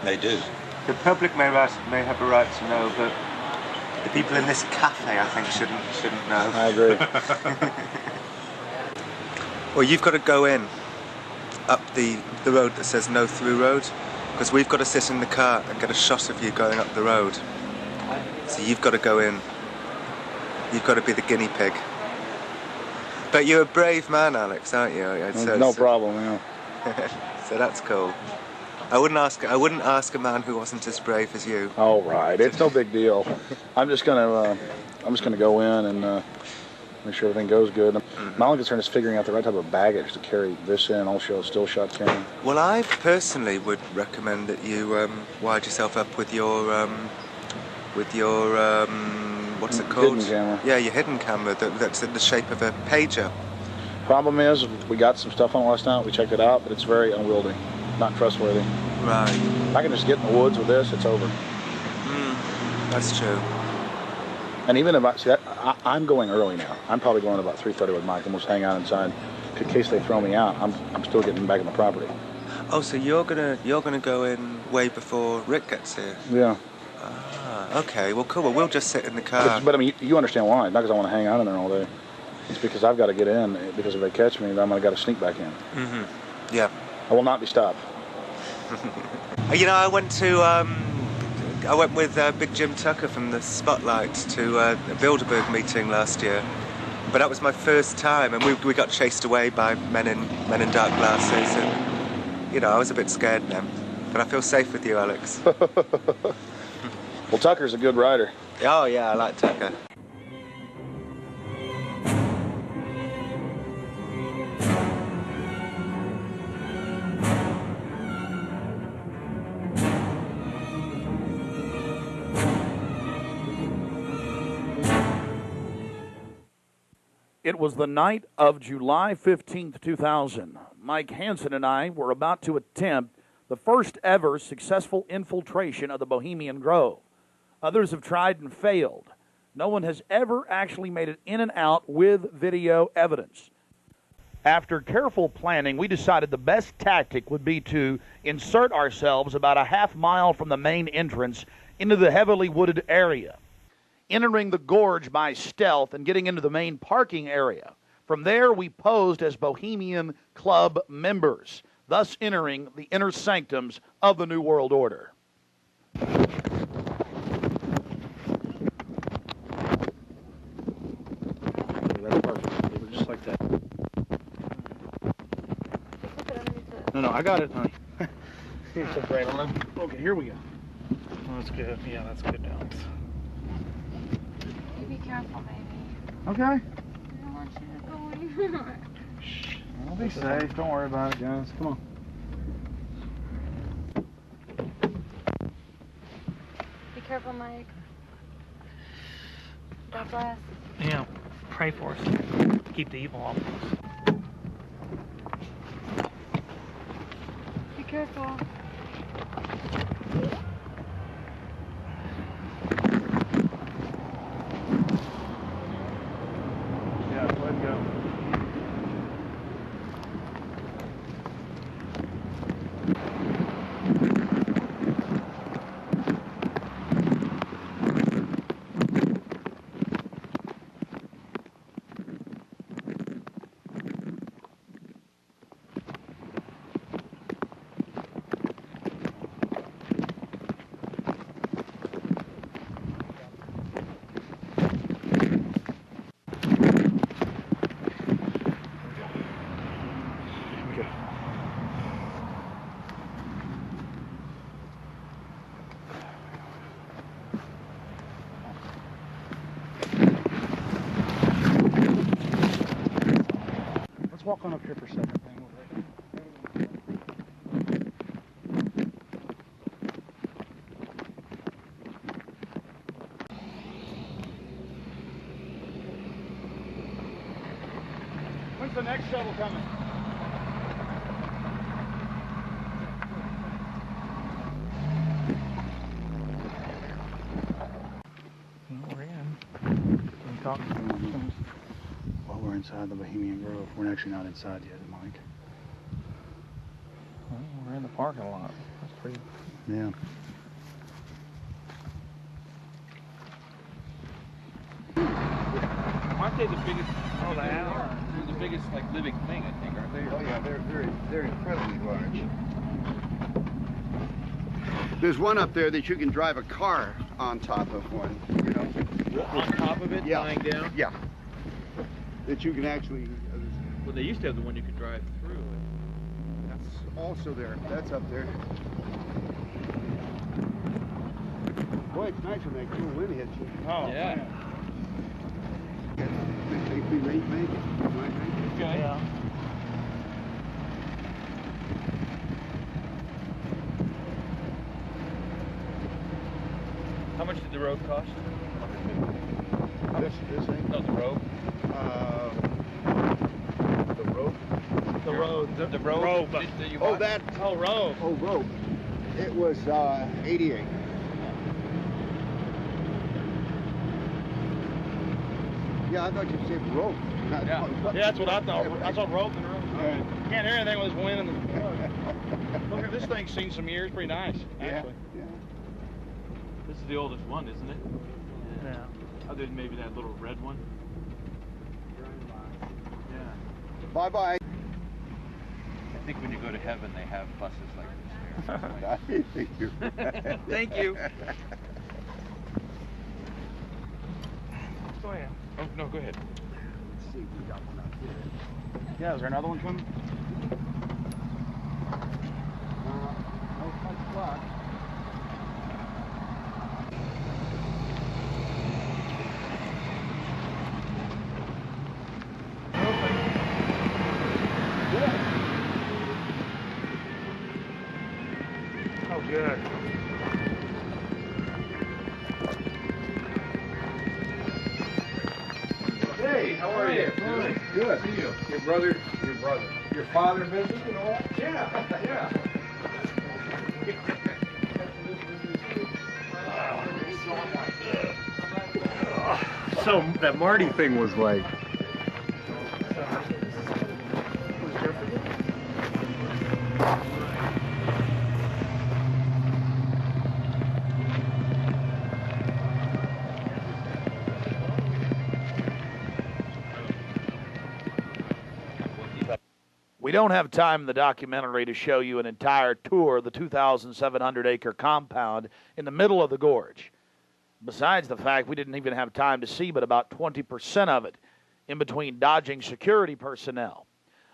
They do. The public may have a right to know, but the people in this cafe, I think, shouldn't know. I agree. Well, you've got to go in up the road that says no through road, because we've got to sit in the car and get a shot of you going up the road. So you've got to go in. You've got to be the guinea pig. But you're a brave man, Alex, aren't you? No problem, yeah. So that's cool. I wouldn't ask a man who wasn't as brave as you. All right, it's no big deal. I'm just gonna go in and make sure everything goes good. My only concern is figuring out the right type of baggage to carry this in, also still shot camera. Well, I personally would recommend that you wired yourself up with your what's it called? Hidden camera. Yeah, your hidden camera that's in the shape of a pager. Problem is, we got some stuff on last night. We checked it out, but it's very unwieldy, not trustworthy. Right. If I can just get in the woods with this, it's over. That's true. And even if I'm going early now. I'm probably going about 3:30 with Mike, and we'll just hang out inside. In case they throw me out, I'm still getting back on the property. Oh, so you're gonna go in way before Rick gets here? Yeah. Ah, okay. Well, cool. Well, we'll just sit in the car. But I mean, you understand why? Not because I want to hang out in there all day. It's because I've got to get in. Because if they catch me, then I'm gonna got to sneak back in. Yeah. I will not be stopped. You know, I went with Big Jim Tucker from the Spotlight to a Bilderberg meeting last year. But that was my first time, and we got chased away by men in dark glasses, and you know, I was a bit scared then. But I feel safe with you, Alex. Well, Tucker's a good rider. Oh yeah, I like Tucker. It was the night of July 15th, 2000. Mike Hansen and I were about to attempt the first ever successful infiltration of the Bohemian Grove. Others have tried and failed. No one has ever actually made it in and out with video evidence. After careful planning, we decided the best tactic would be to insert ourselves about a half mile from the main entrance into the heavily wooded area, entering the gorge by stealth and getting into the main parking area. From there, we posed as Bohemian Club members, thus entering the inner sanctums of the New World Order. That's perfect. It was just like that. No, I got it, honey. It's a great one. Okay, here we go. Oh, that's good. Yeah, that's good dogs. You be careful, baby. Okay. I don't want you to go in. Shh. I'll be safe. Don't worry about it, guys. Come on. Be careful, Mike. God bless. Yeah, pray for us. Keep the evil off of us. Be careful. Yeah, let go. Let's walk on up here for a second. When's the next shovel coming? We're in. Can you talk? Well, we're inside the Bohemian Grove. We're actually not inside yet, Mike. Well, we're in the parking lot. That's pretty. Yeah. Aren't they the biggest? Oh, they are. They're the biggest, like, living thing, I think, aren't they? Oh yeah, they're incredibly large. There's one up there that you can drive a car on top of one, you know. On top of it, yeah. lying down? Yeah. That you can actually... Well, they used to have the one you could drive through. That's also there. That's up there. Boy, it's nice when that cool wind hits you. Oh, yeah. Man. Take me, make it. Okay. Yeah. How much did the road cost? This thing? No, the road. The rope. The road. The road. Rope. That you Oh, bought? that. Oh, rope. Oh, rope. It was 88. Yeah, I thought you said rope. Yeah, that's what I thought. I thought rope and rope. Can't hear anything with this wind and the... Look at this thing's seen some years. Pretty nice, actually. Yeah. This is the oldest one, isn't it? Yeah. Other than maybe that little red one. Bye-bye. think when you go to heaven, they have buses like this here. I think you're right. Thank you. Go ahead. Oh, no, go ahead. Let's see, we got one out here. Yeah, is there another one coming? No punch block. Oh, good. Hey, how are you? Good. Good. See you. Your brother, your father visited and all that? Yeah, yeah. So that Marty thing was like. We don't have time in the documentary to show you an entire tour of the 2,700-acre compound in the middle of the gorge. Besides the fact we didn't even have time to see but about 20% of it in between dodging security personnel.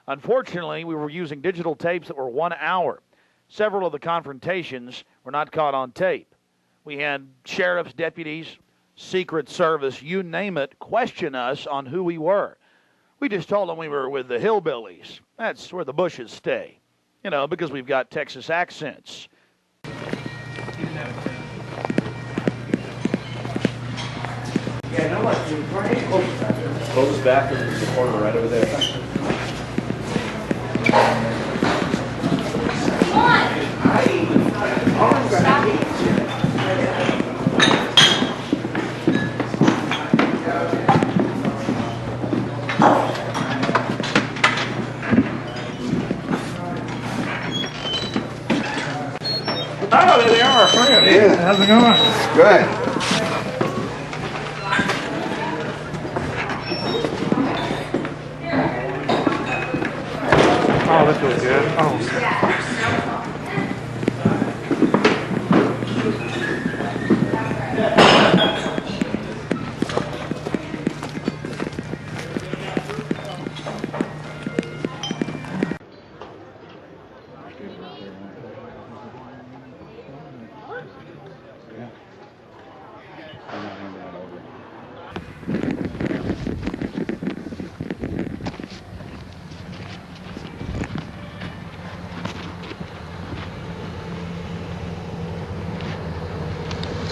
Unfortunately, we were using digital tapes that were 1 hour. Several of the confrontations were not caught on tape. We had sheriff's deputies, Secret Service, you name it, question us on who we were. We just told them we were with the hillbillies. That's where the Bushes stay. You know, because we've got Texas accents. Yeah, no, like, Close the bathroom in the corner right over there. Oh, there they are, friend. Yeah. How's it going? Good. Oh, this feels good. Oh.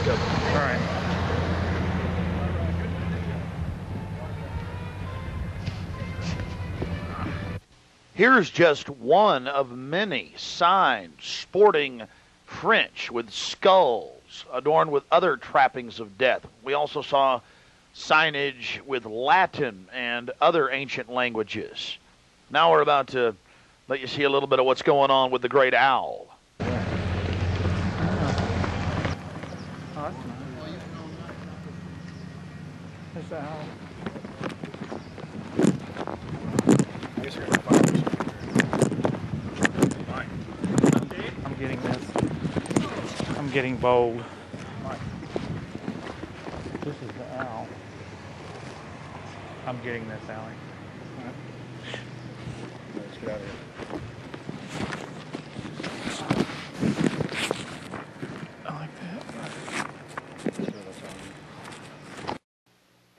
All right. Here's just one of many signs sporting French with skulls adorned with other trappings of death. We also saw signage with Latin and other ancient languages. Now we're about to let you see a little bit of what's going on with the great owl. Oh, that's nice. There's the owl. I guess you're gonna find this. I'm getting this. I'm getting bold. This is the owl. I'm getting this, Allie. Let's get out of here.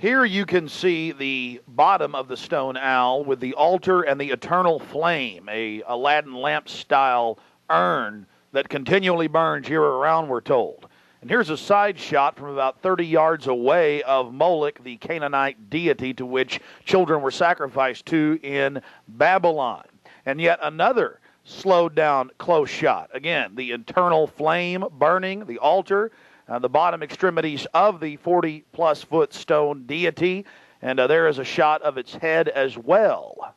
Here you can see the bottom of the stone owl with the altar and the eternal flame, a Aladdin lamp-style urn that continually burns year-round, we're told. And here's a side shot from about 30 yards away of Moloch, the Canaanite deity to which children were sacrificed to in Babylon. And yet another slowed down close shot. Again, the eternal flame burning, the altar, the bottom extremities of the 40-plus foot stone deity, and there is a shot of its head as well.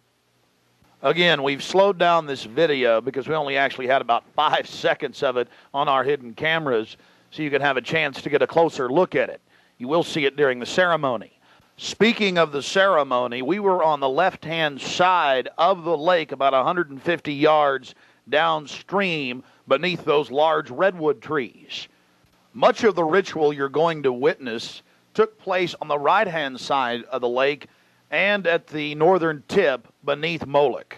Again, we've slowed down this video because we only actually had about 5 seconds of it on our hidden cameras, so you can have a chance to get a closer look at it. You will see it during the ceremony. Speaking of the ceremony, we were on the left-hand side of the lake about 150 yards downstream beneath those large redwood trees. Much of the ritual you're going to witness took place on the right-hand side of the lake and at the northern tip beneath Moloch.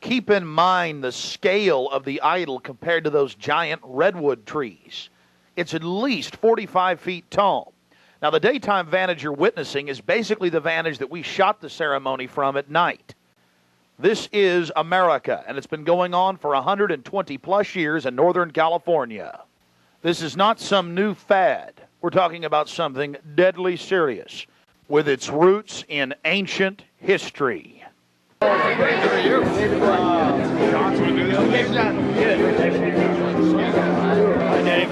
Keep in mind the scale of the idol compared to those giant redwood trees. It's at least 45 feet tall. Now, the daytime vantage you're witnessing is basically the vantage that we shot the ceremony from at night. This is America, and it's been going on for 120 plus years in Northern California. This is not some new fad. We're talking about something deadly serious with its roots in ancient history. Hi, Dave.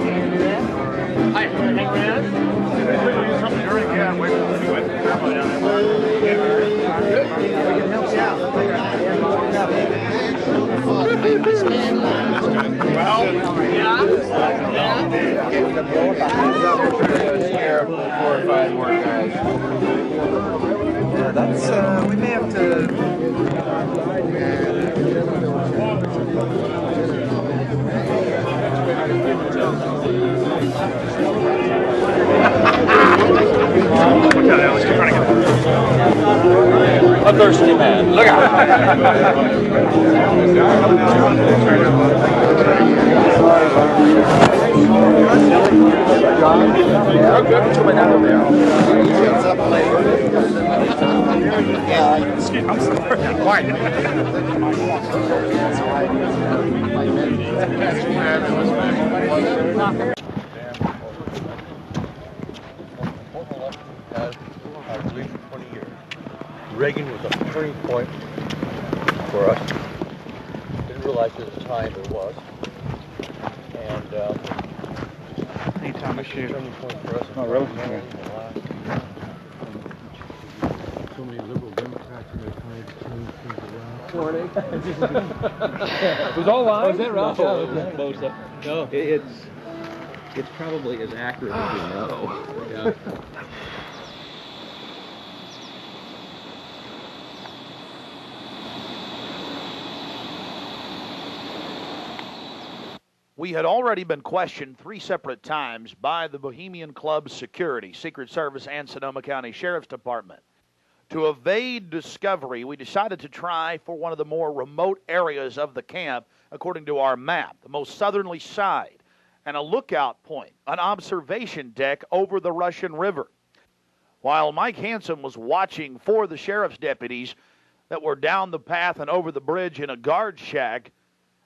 Hi. Something to drink. Yeah, wait. We can help you out. Well, yeah. Here, 4 or 5 more guys. Yeah, that's, we may have to... A thirsty man. Look I'm sorry. I believe for 20 years. Reagan was a turning point for us. Didn't realize at the time it was. And anytime we shoot. Turning point for us. Oh, really? So many liberal Democrats in their time to change things around. Morning. It was all live? Was it right? No. It's probably as accurate as we know. Yeah. We had already been questioned 3 separate times by the Bohemian Club's security, Secret Service, and Sonoma County Sheriff's Department. To evade discovery, we decided to try for one of the more remote areas of the camp, according to our map, the most southerly side, and a lookout point, an observation deck over the Russian River. While Mike Hansen was watching for the sheriff's deputies that were down the path and over the bridge in a guard shack,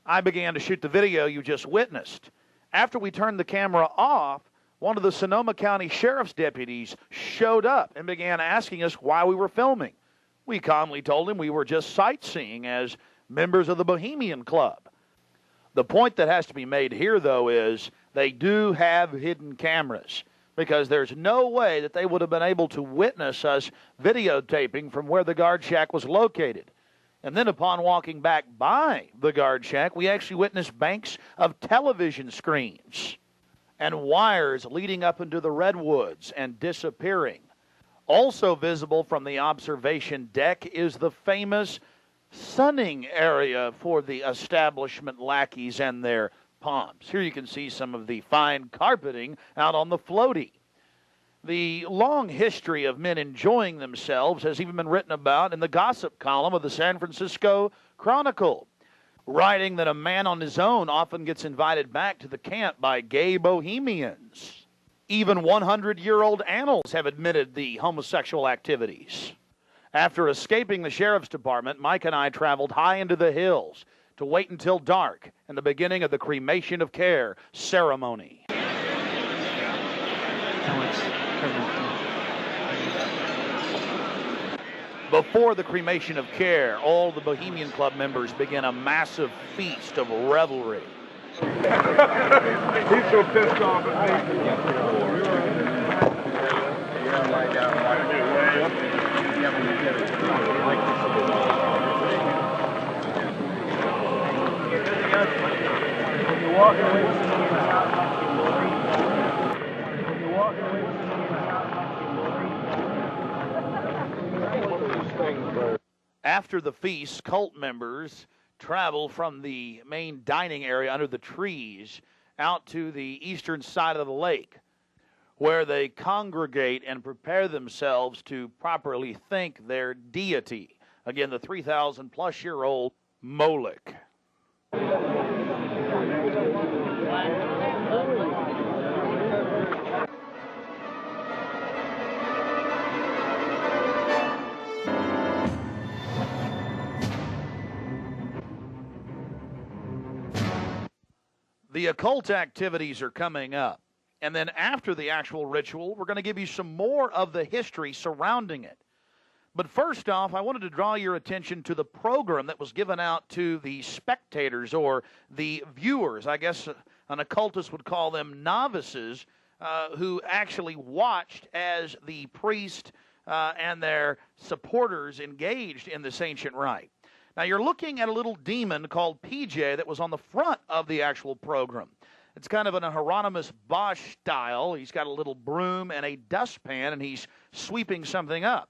I began to shoot the video you just witnessed. After we turned the camera off, one of the Sonoma County Sheriff's deputies showed up and began asking us why we were filming. We calmly told him we were just sightseeing as members of the Bohemian Club. The point that has to be made here, though, is they do have hidden cameras, because there's no way that they would have been able to witness us videotaping from where the guard shack was located. And then upon walking back by the guard shack, we actually witnessed banks of television screens and wires leading up into the redwoods and disappearing. Also visible from the observation deck is the famous sunning area for the establishment lackeys and their pomps. Here you can see some of the fine carpeting out on the floaty. The long history of men enjoying themselves has even been written about in the gossip column of the San Francisco Chronicle, writing that a man on his own often gets invited back to the camp by gay bohemians. Even 100-year-old annals have admitted the homosexual activities. After escaping the sheriff's department, Mike and I traveled high into the hills to wait until dark and the beginning of the cremation of care ceremony. Before the cremation of care, all the Bohemian Club members begin a massive feast of revelry. He's so pissed off at me. After the feast, cult members travel from the main dining area under the trees out to the eastern side of the lake, where they congregate and prepare themselves to properly thank their deity. Again, the 3,000-plus-year-old Moloch. The occult activities are coming up. And then after the actual ritual, we're going to give you some more of the history surrounding it. But first off, I wanted to draw your attention to the program that was given out to the spectators or the viewers. I guess an occultist would call them novices, who actually watched as the priest and their supporters engaged in this ancient rite. Now, you're looking at a little demon called PJ that was on the front of the actual program. It's kind of an Hieronymus Bosch style. He's got a little broom and a dustpan, and he's sweeping something up.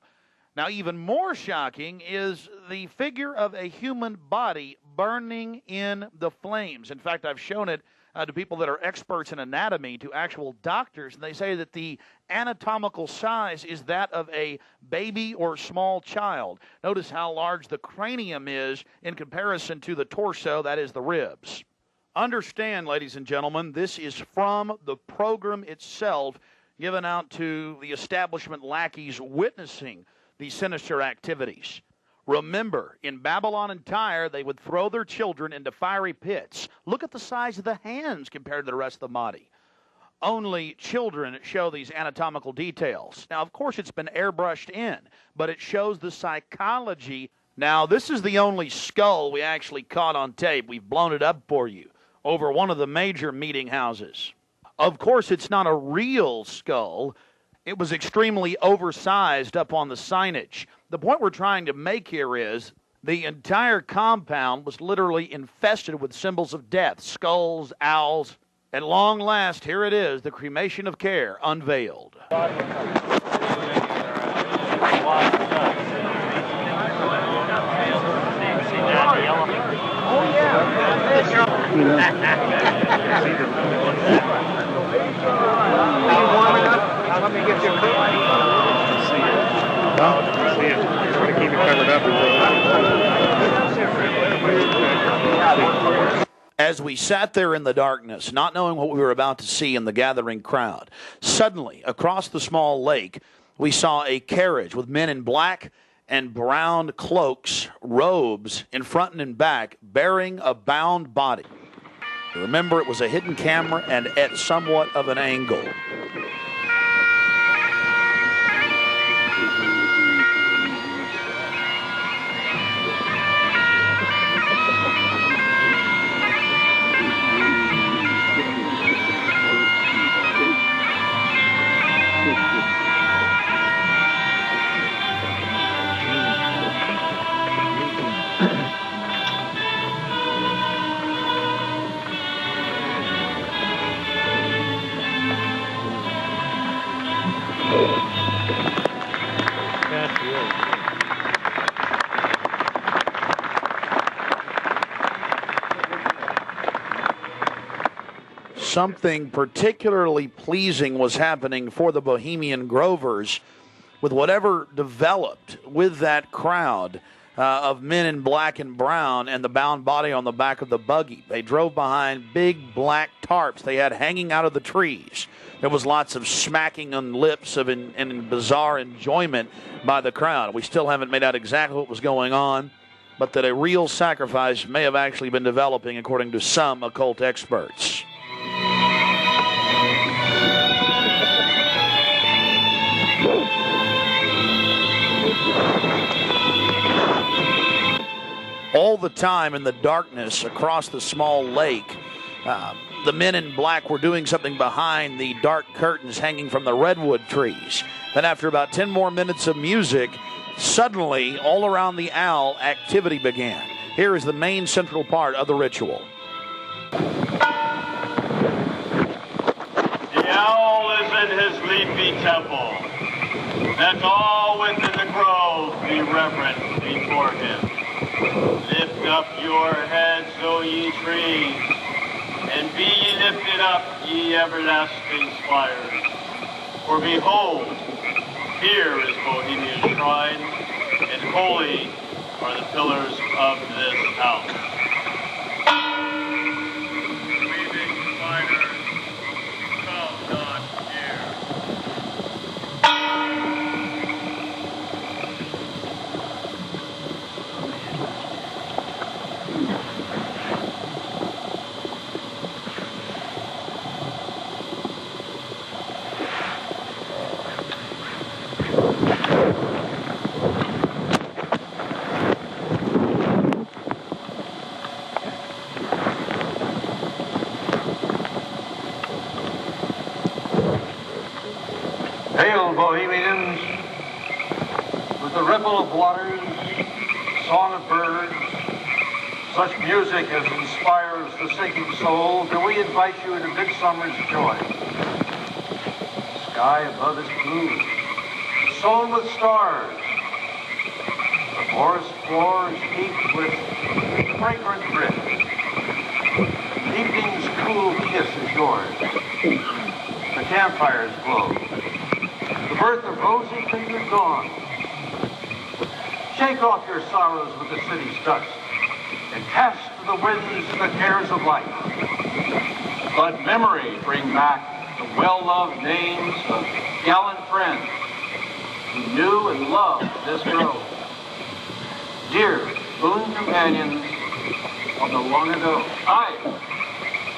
Now, even more shocking is the figure of a human body burning in the flames. In fact, I've shown it to people that are experts in anatomy, to actual doctors, and they say that the anatomical size is that of a baby or small child. Notice how large the cranium is in comparison to the torso, that is the ribs. Understand, ladies and gentlemen, this is from the program itself given out to the establishment lackeys witnessing these sinister activities. Remember, in Babylon and Tyre, they would throw their children into fiery pits. Look at the size of the hands compared to the rest of the body. Only children show these anatomical details. Now, of course, it's been airbrushed in, but it shows the psychology. Now, this is the only skull we actually caught on tape. We've blown it up for you over one of the major meeting houses. Of course, it's not a real skull. It was extremely oversized up on the signage. The point we're trying to make here is the entire compound was literally infested with symbols of death, skulls, owls. At long last, here it is, the cremation of care unveiled. Let me get your coat. Huh? See it. Just want to keep it covered up. As we sat there in the darkness, not knowing what we were about to see in the gathering crowd, suddenly, across the small lake, we saw a carriage with men in black and brown cloaks, robes, in front and in back, bearing a bound body. Remember, it was a hidden camera and at somewhat of an angle. Something particularly pleasing was happening for the Bohemian Grovers with whatever developed with that crowd of men in black and brown and the bound body on the back of the buggy. They drove behind big black tarps they had hanging out of the trees. There was lots of smacking on lips of and bizarre enjoyment by the crowd. We still haven't made out exactly what was going on, but that a real sacrifice may have actually been developing according to some occult experts. All the time in the darkness across the small lake, the men in black were doing something behind the dark curtains hanging from the redwood trees. Then after about 10 more minutes of music, suddenly all around the owl, activity began. Here is the main central part of the ritual. The owl is in his leafy temple. Let all within the grove be reverence before him. Lift up your heads, O ye trees, and be ye lifted up, ye everlasting spires. For behold, here is Bohemia's shrine, and holy are the pillars of this house. Weaving spiders, come not near. Hail, Bohemians, with the ripple of waters, song of birds, such music as inspires the sinking soul, do we invite you into midsummer's joy. The sky above is blue, sown with stars. The forest floor is heaped with fragrant drift. Evening's cool kiss is yours. The campfires glow. The birth of rosy-fingered dawn. Shake off your sorrows with the city's dust and cast to the winds the cares of life. Let memory bring back the well-loved names of gallant friends who knew and loved this grove. Dear boon companions of the long ago. Aye,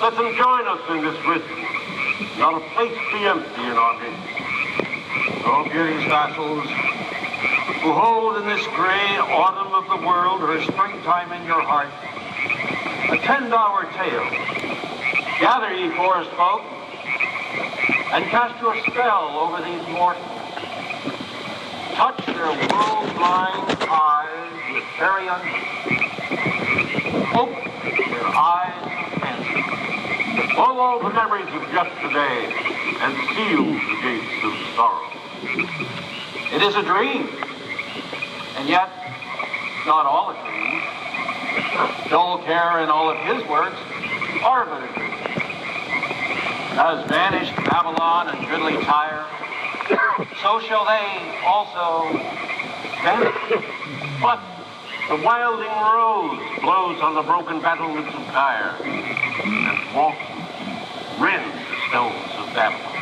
let them join us in this ritual. Not a place be empty in our midst. O beauty's vassals, who hold in this gray autumn of the world her springtime in your heart, attend our tale. Gather, ye forest folk, and cast your spell over these mortals. Touch their world-blind eyes with fairy unction. Open their eyes of fancy. Blow all the memories of yesterday and seal the gates of sorrow. It is a dream, and yet not all a dream. Dull care and all of his works are but a dream. As vanished Babylon and goodly Tyre, so shall they also vanish. But the wilding rose blows on the broken battlements of Tyre, and Walton rends the stones of Babylon.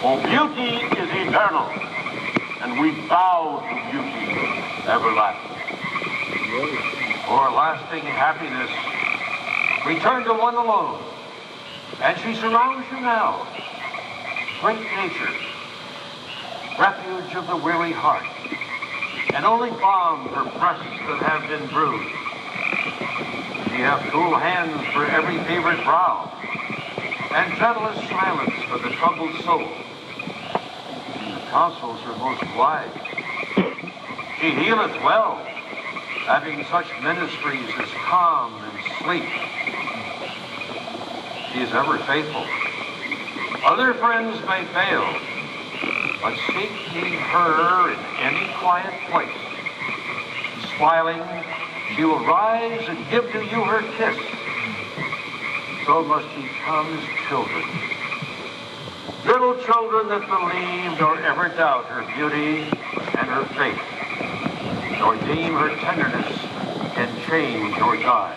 For beauty is eternal, and we bow to beauty everlasting. For lasting happiness, return to one alone, and she surrounds you now. Great nature, refuge of the weary heart, and only balm for breasts that have been bruised. She hath cool hands for every favored brow, and gentlest silence for the troubled soul. The counsels are most wise. She healeth well, having such ministries as calm and sleep. She is ever faithful. Other friends may fail, but seek ye her in any quiet place. Smiling, she will rise and give to you her kiss. So must ye come as children. Little children that believe nor ever doubt her beauty and her faith, nor deem her tenderness can change or die.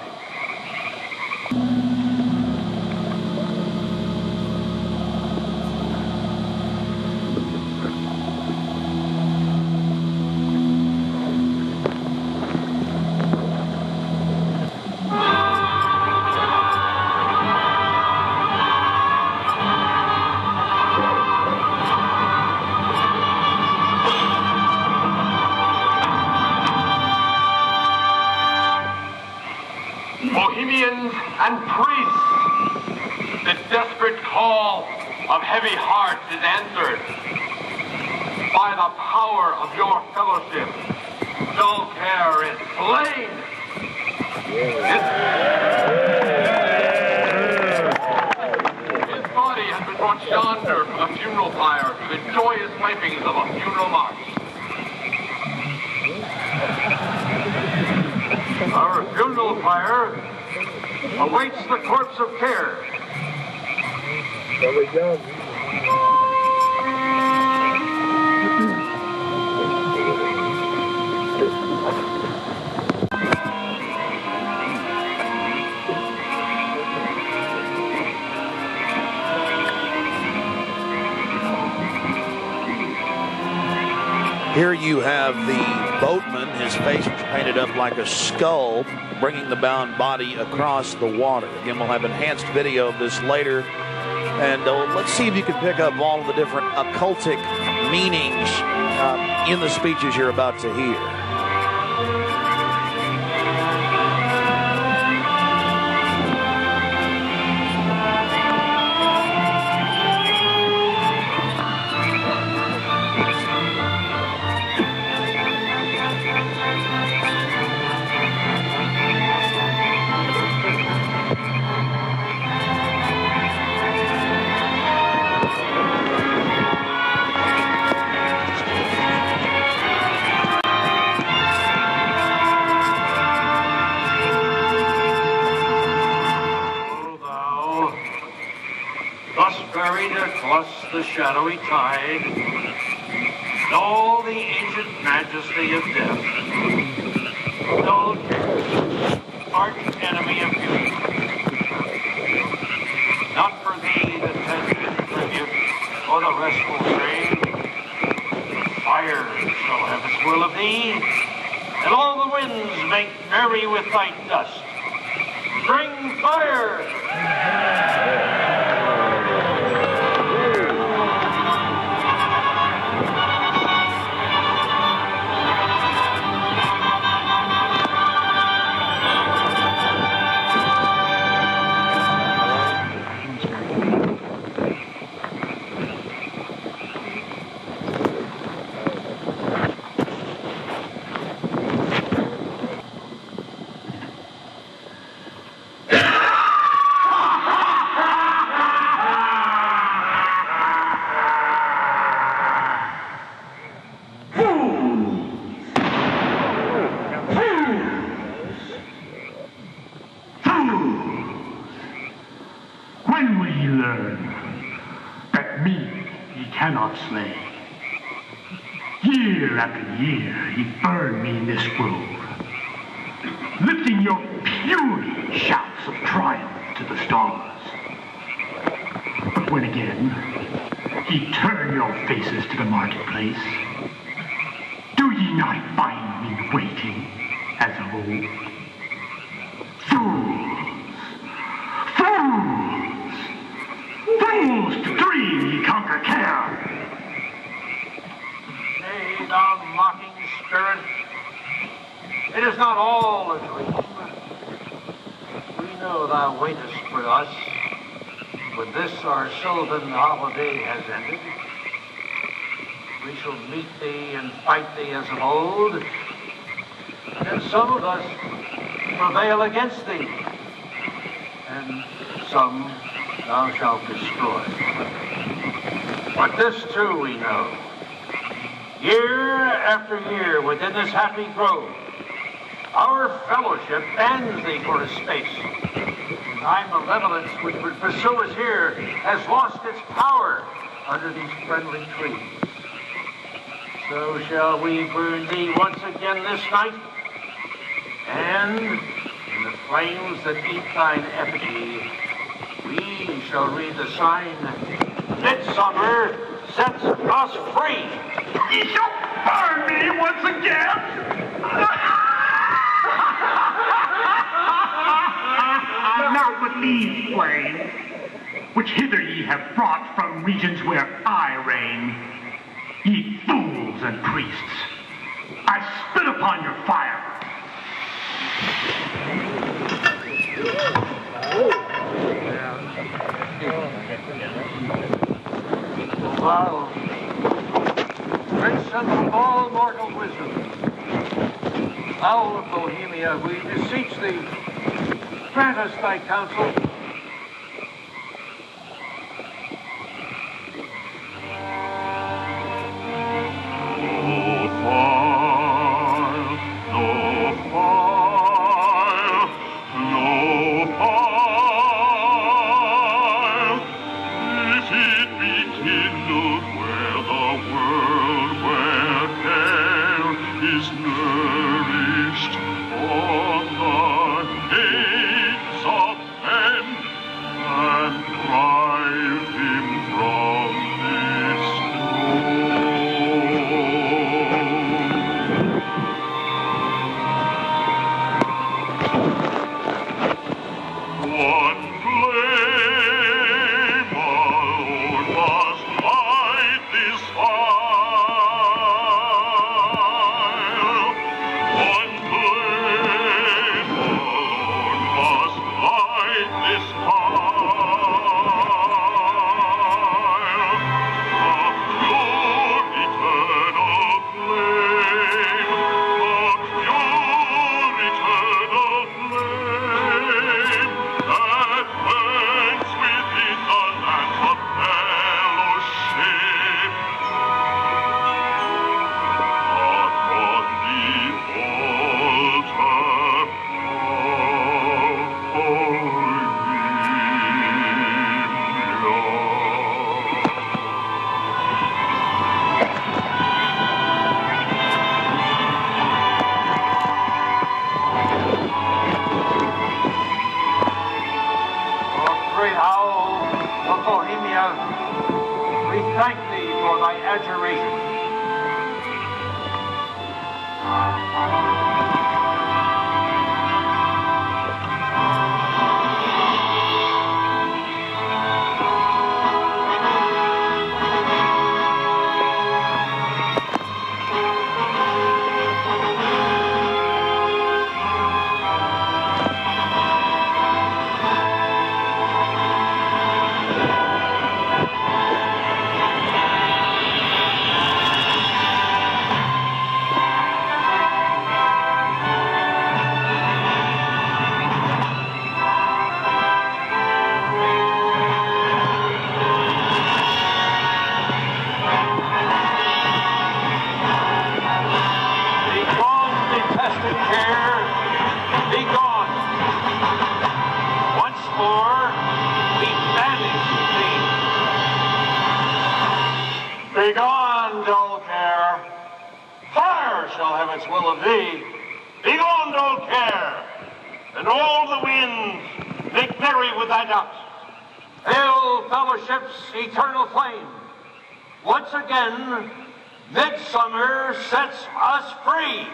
Bohemians and priests, the desperate call of heavy hearts is answered. By the power of your fellowship, dull care is slain. His body has been brought yonder from a funeral pyre to the joyous pipings of a funeral march. fire awaits the corpse of care. There we go. Here you have the boatman, his face painted up like a skull, bringing the bound body across the water. Again, we'll have enhanced video of this later. And let's see if you can pick up all of the different occultic meanings in the speeches you're about to hear. Across the shadowy tide, and all the ancient majesty of death, no arch enemy of beauty. Not for thee the tender tribute or the restful strain. Fire shall have its will of thee, and all the winds make merry with thy dust. Bring fire! Slay. Year after year, ye burn me in this grove, lifting your puny shouts of triumph to the stars. But when again ye turn your faces to the marketplace, do ye not find me waiting as of old? Fools to dream ye conquer care! Nay, thou mocking spirit, it is not all a dream. We know thou waitest for us when this our sylvan holiday has ended. We shall meet thee and fight thee as of old, and some of us prevail against thee, and some thou shalt destroy. But this too we know. Year after year within this happy grove, our fellowship bans thee for a space. Thy malevolence which would pursue us here has lost its power under these friendly trees. So shall we burn thee once again this night, and in the flames that eat thine effigy, we shall read the sign, Midsummer sets us free. Ye shall burn me once again! Not with these flames, which hither ye have brought from regions where I reign. Ye fools and priests, I spit upon your fire. Thou, prince of all mortal wisdom, thou of Bohemia, we beseech thee, grant us thy counsel. Begone, dull care. Fire shall have its will of thee. Begone, dull care. And all the winds make merry with thy dust. Hail, fellowship's eternal flame. Once again, midsummer sets us free.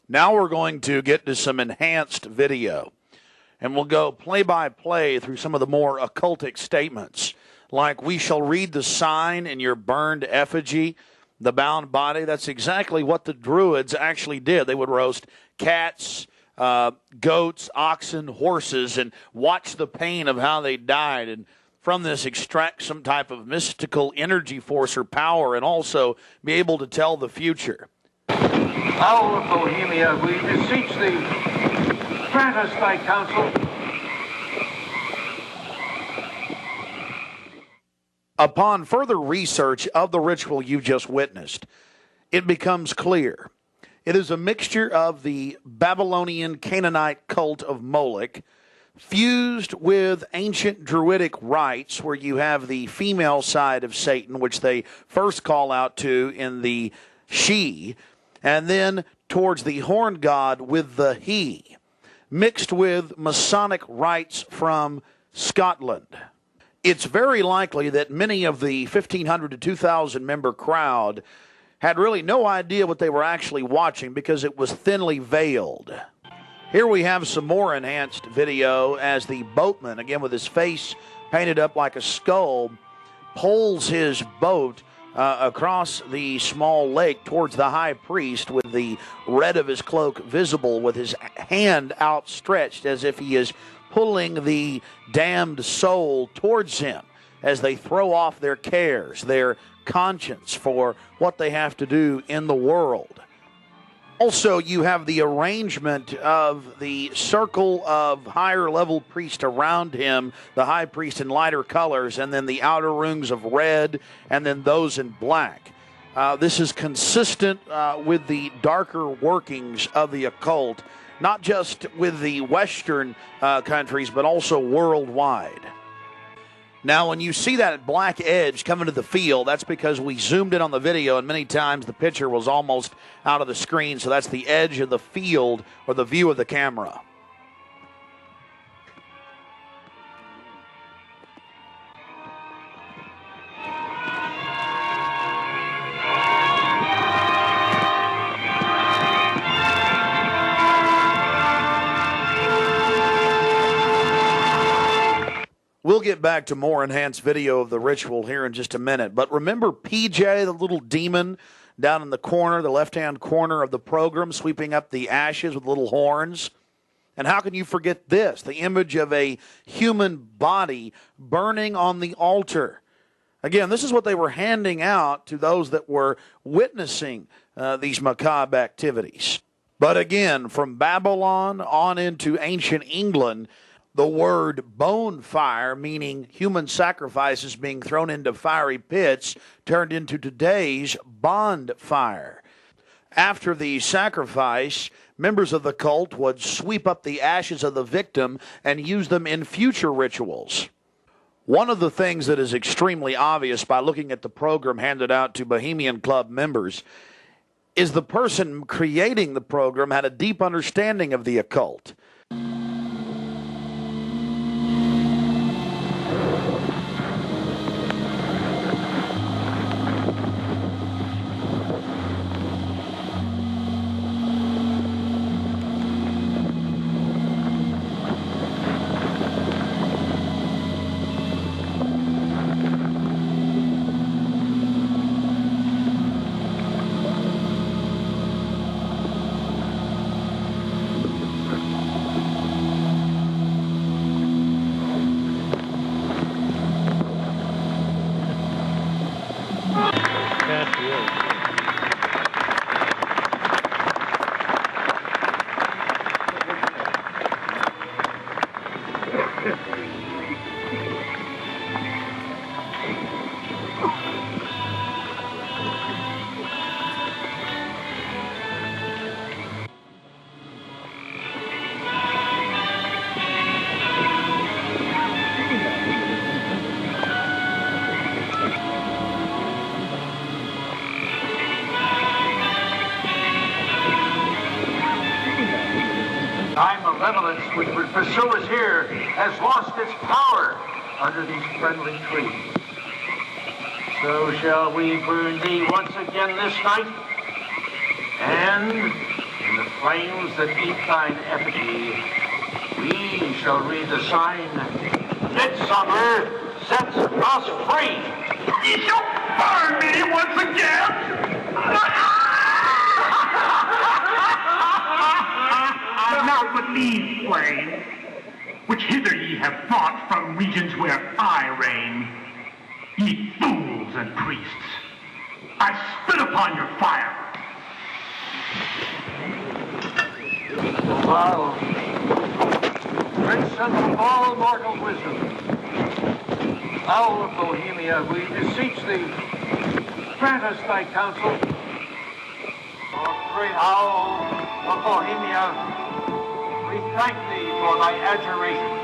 Now we're going to get to some enhanced video, and we'll go play-by-play through some of the more occultic statements, like we shall read the sign in your burned effigy, the bound body. That's exactly what the Druids actually did. They would roast cats, goats, oxen, horses, and watch the pain of how they died, and from this extract some type of mystical energy force or power, and also be able to tell the future. Owl of Bohemia, we beseech thee, grant us thy counsel. Upon further research of the ritual you just witnessed, it becomes clear. It is a mixture of the Babylonian Canaanite cult of Moloch fused with ancient Druidic rites, where you have the female side of Satan, which they first call out to in the she, and then towards the horn god with the he, mixed with Masonic rites from Scotland. It's very likely that many of the 1,500 to 2,000 member crowd had really no idea what they were actually watching because it was thinly veiled. Here we have some more enhanced video as the boatman, again with his face painted up like a skull, pulls his boat across the small lake towards the high priest with the red of his cloak visible, with his hand outstretched as if he is pulling the damned soul towards him as they throw off their cares, their conscience for what they have to do in the world. Also, you have the arrangement of the circle of higher level priests around him, the high priest in lighter colors, and then the outer rings of red, and then those in black. This is consistent with the darker workings of the occult, not just with the Western countries, but also worldwide. Now, when you see that black edge coming to the field, that's because we zoomed in on the video, and many times the picture was almost out of the screen, so that's the edge of the field or the view of the camera. We'll get back to more enhanced video of the ritual here in just a minute. But remember PJ, the little demon down in the corner, the left-hand corner of the program, sweeping up the ashes with little horns? And how can you forget this? The image of a human body burning on the altar. Again, this is what they were handing out to those that were witnessing these macabre activities. But again, from Babylon on into ancient England, the word bonfire, meaning human sacrifices being thrown into fiery pits, turned into today's bonfire. After the sacrifice, members of the cult would sweep up the ashes of the victim and use them in future rituals. One of the things that is extremely obvious by looking at the program handed out to Bohemian Club members is the person creating the program had a deep understanding of the occult. Malevolence which would pursue us here has lost its power under these friendly trees. So shall we burn thee once again this night, and in the flames that eat thine effigy, we shall read the sign, Midsummer sets us free. Ye shall burn me once again! Now but leave flame, which hither ye have brought from regions where I reign. Ye fools and priests, I spit upon your fire. Thou, Prince of all mortal wisdom, Owl of Bohemia, we beseech thee, grant us thy counsel. O great Owl of Bohemia, we thank thee for thy adjuration.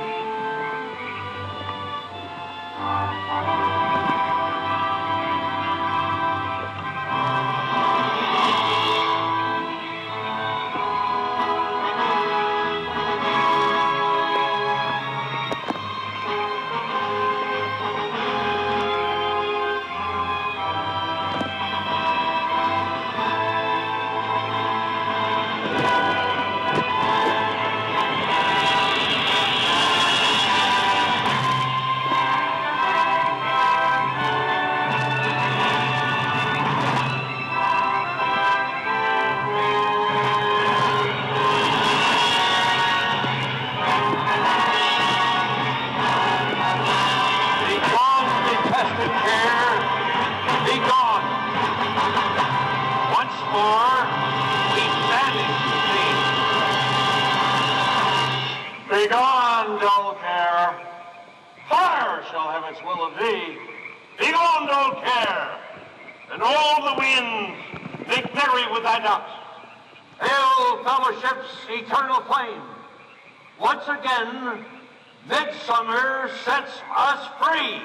thee. Begone, old care, and all the winds make merry with thy dust. Hail, fellowship's eternal flame. Once again, midsummer sets us free.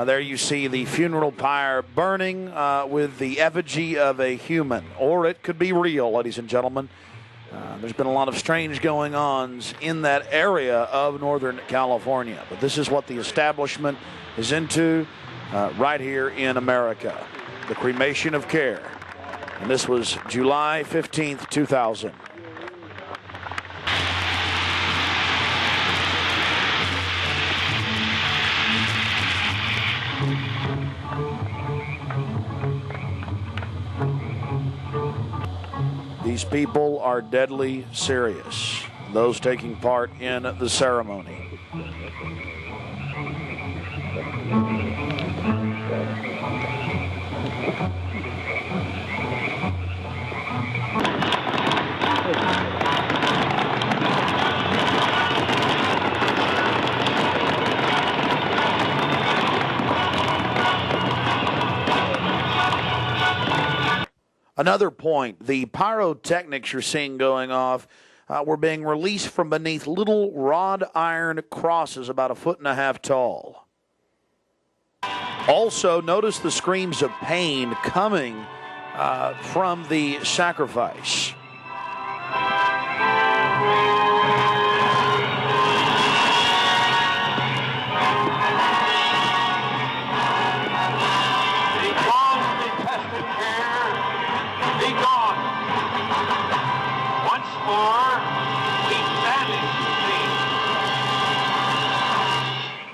There you see the funeral pyre burning with the effigy of a human, or it could be real, ladies and gentlemen. There's been a lot of strange going-ons in that area of Northern California, but this is what the establishment is into right here in America, the cremation of care. And this was July 15th, 2000. These people are deadly serious, those taking part in the ceremony. Another point, the pyrotechnics you're seeing going off were being released from beneath little wrought iron crosses about 1.5 feet tall. Also, notice the screams of pain coming from the sacrifice.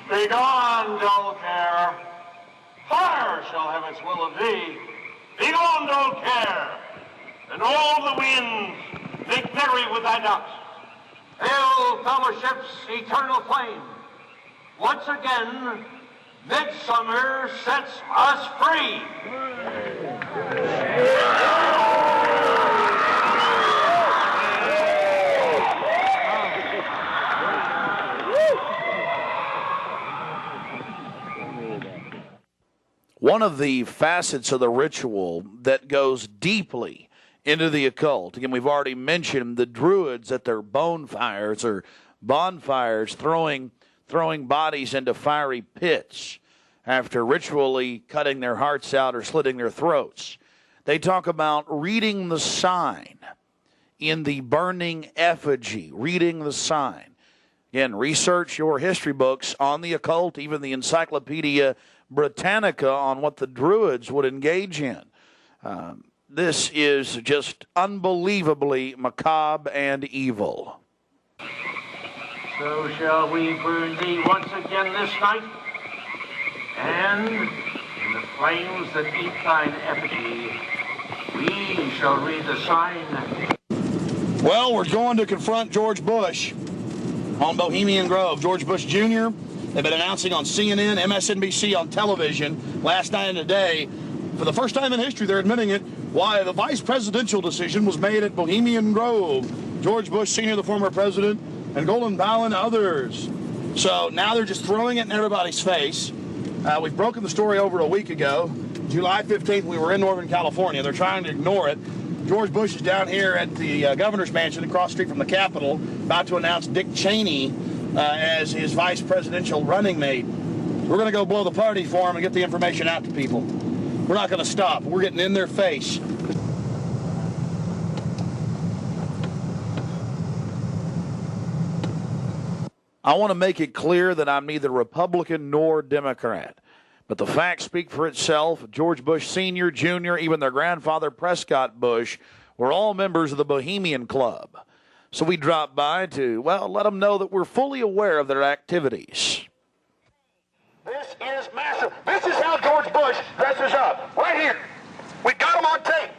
Begone, dull care. Fire shall have its will of thee. Begone, dull care, and all the winds make merry with thy dust. Hail, fellowship's eternal flame. Once again, midsummer sets us free. One of the facets of the ritual that goes deeply into the occult, again, we've already mentioned the Druids at their bonfires or bonfires throwing bodies into fiery pits after ritually cutting their hearts out or slitting their throats. They talk about reading the sign in the burning effigy, reading the sign. Again, research your history books on the occult, even the Encyclopedia Britannica on what the Druids would engage in. This is just unbelievably macabre and evil. So shall we burn thee once again this night, and in the flames that eat thine effigy, we shall read the sign. Well, we're going to confront George Bush on Bohemian Grove. George Bush Jr., they've been announcing on CNN, MSNBC on television last night and today. For the first time in history, they're admitting it, why the vice presidential decision was made at Bohemian Grove. George Bush Sr., the former president, and Colin Powell and others. So now they're just throwing it in everybody's face. We've broken the story over a week ago. July 15th, we were in Northern California. They're trying to ignore it. George Bush is down here at the governor's mansion across the street from the Capitol, about to announce Dick Cheney as his vice presidential running mate. We're going to go blow the party for him and get the information out to people. We're not going to stop. We're getting in their face. I want to make it clear that I'm neither Republican nor Democrat. But the facts speak for itself. George Bush Sr., Jr., even their grandfather Prescott Bush were all members of the Bohemian Club. So we dropped by to, well, let them know that we're fully aware of their activities. This is massive. This is how George Bush dresses up. Right here. We got him on tape.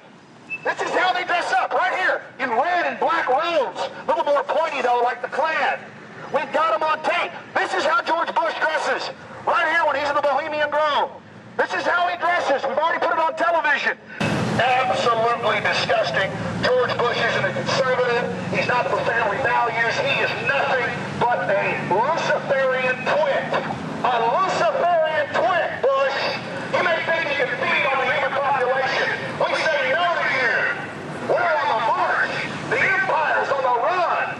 This is how they dress up. Right here. In red and black robes. A little more pointy, though, like the Klan. We got him on tape. This is how George Bush dresses. Right here when he's in the Bohemian Grove. Constitution. Absolutely disgusting. George Bush isn't a conservative. He's not for family values. He is nothing but a Luciferian twit. A Luciferian twit, Bush. You may think you can feed on the human population. We say no to you. We're on the march. The empire's on the run.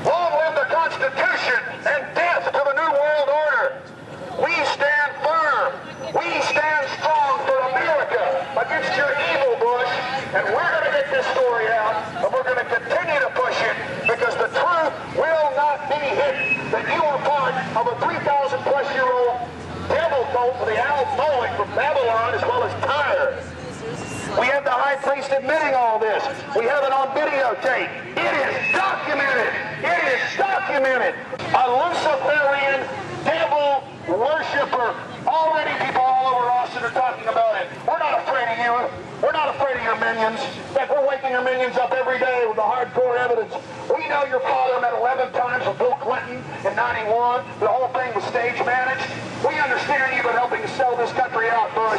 Long live the Constitution and death to the New World Order. We stand firm. We stand strong for America against your evil, Bush. And we're going to get this story out, and we're going to continue to push it because the truth will not be hidden. That you are part of a 3,000-plus-year-old devil cult for the owl bowling from Babylon as well as Tyre. We have the high priest admitting all this. We have it on videotape. It is documented. It is documented. A Luciferian devil worshiper. Already people all over Austin are talking about it. We're not afraid of you. We're not afraid of your minions. In fact, we're waking your minions up every day with the hardcore evidence. We know your father met 11 times with Bill Clinton in 91. The whole thing was stage managed. We understand you've been helping to sell this country out, Bush.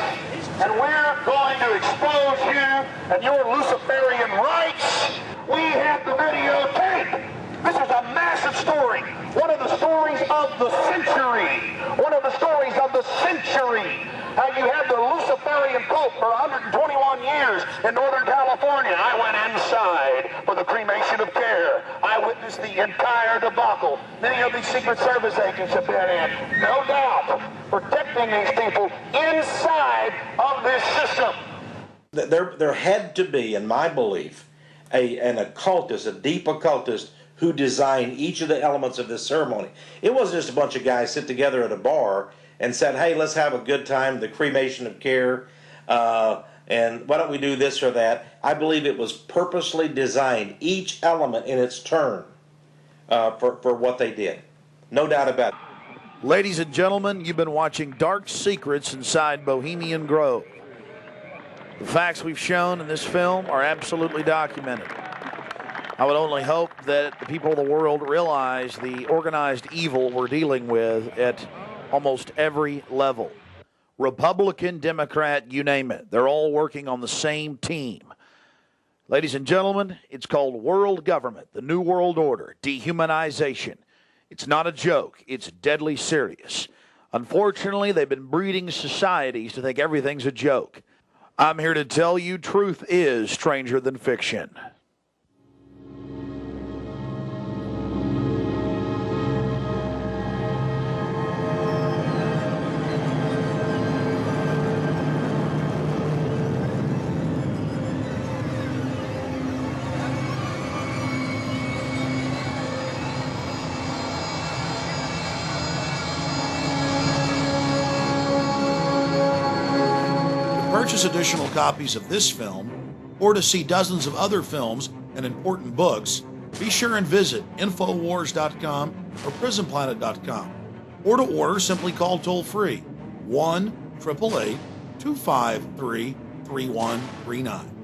And we're going to expose you and your Luciferian rights. We have the videotape. This is a massive story. One of the stories of the century. One of the stories of the century. How you had the Luciferian cult for 121 years in Northern California. I went inside for the cremation of care. I witnessed the entire debacle. Many of these Secret Service agents have been in. No doubt. Protecting these people inside of this system. There had to be, in my belief, an occultist, a deep occultist, who designed each of the elements of this ceremony. It wasn't just a bunch of guys sit together at a bar and said, hey, let's have a good time, the cremation of care, and why don't we do this or that. I believe it was purposely designed, each element in its turn, for what they did. No doubt about it. Ladies and gentlemen, you've been watching Dark Secrets inside Bohemian Grove. The facts we've shown in this film are absolutely documented. I would only hope that the people of the world realize the organized evil we're dealing with at almost every level. Republican, Democrat, you name it. They're all working on the same team. Ladies and gentlemen, it's called world government, the New World Order, dehumanization. It's not a joke. It's deadly serious. Unfortunately, they've been breeding societies to think everything's a joke. I'm here to tell you truth is stranger than fiction. Purchase additional copies of this film, or to see dozens of other films and important books, be sure and visit Infowars.com or PrisonPlanet.com. Or to order, simply call toll-free 1-888-253-3139.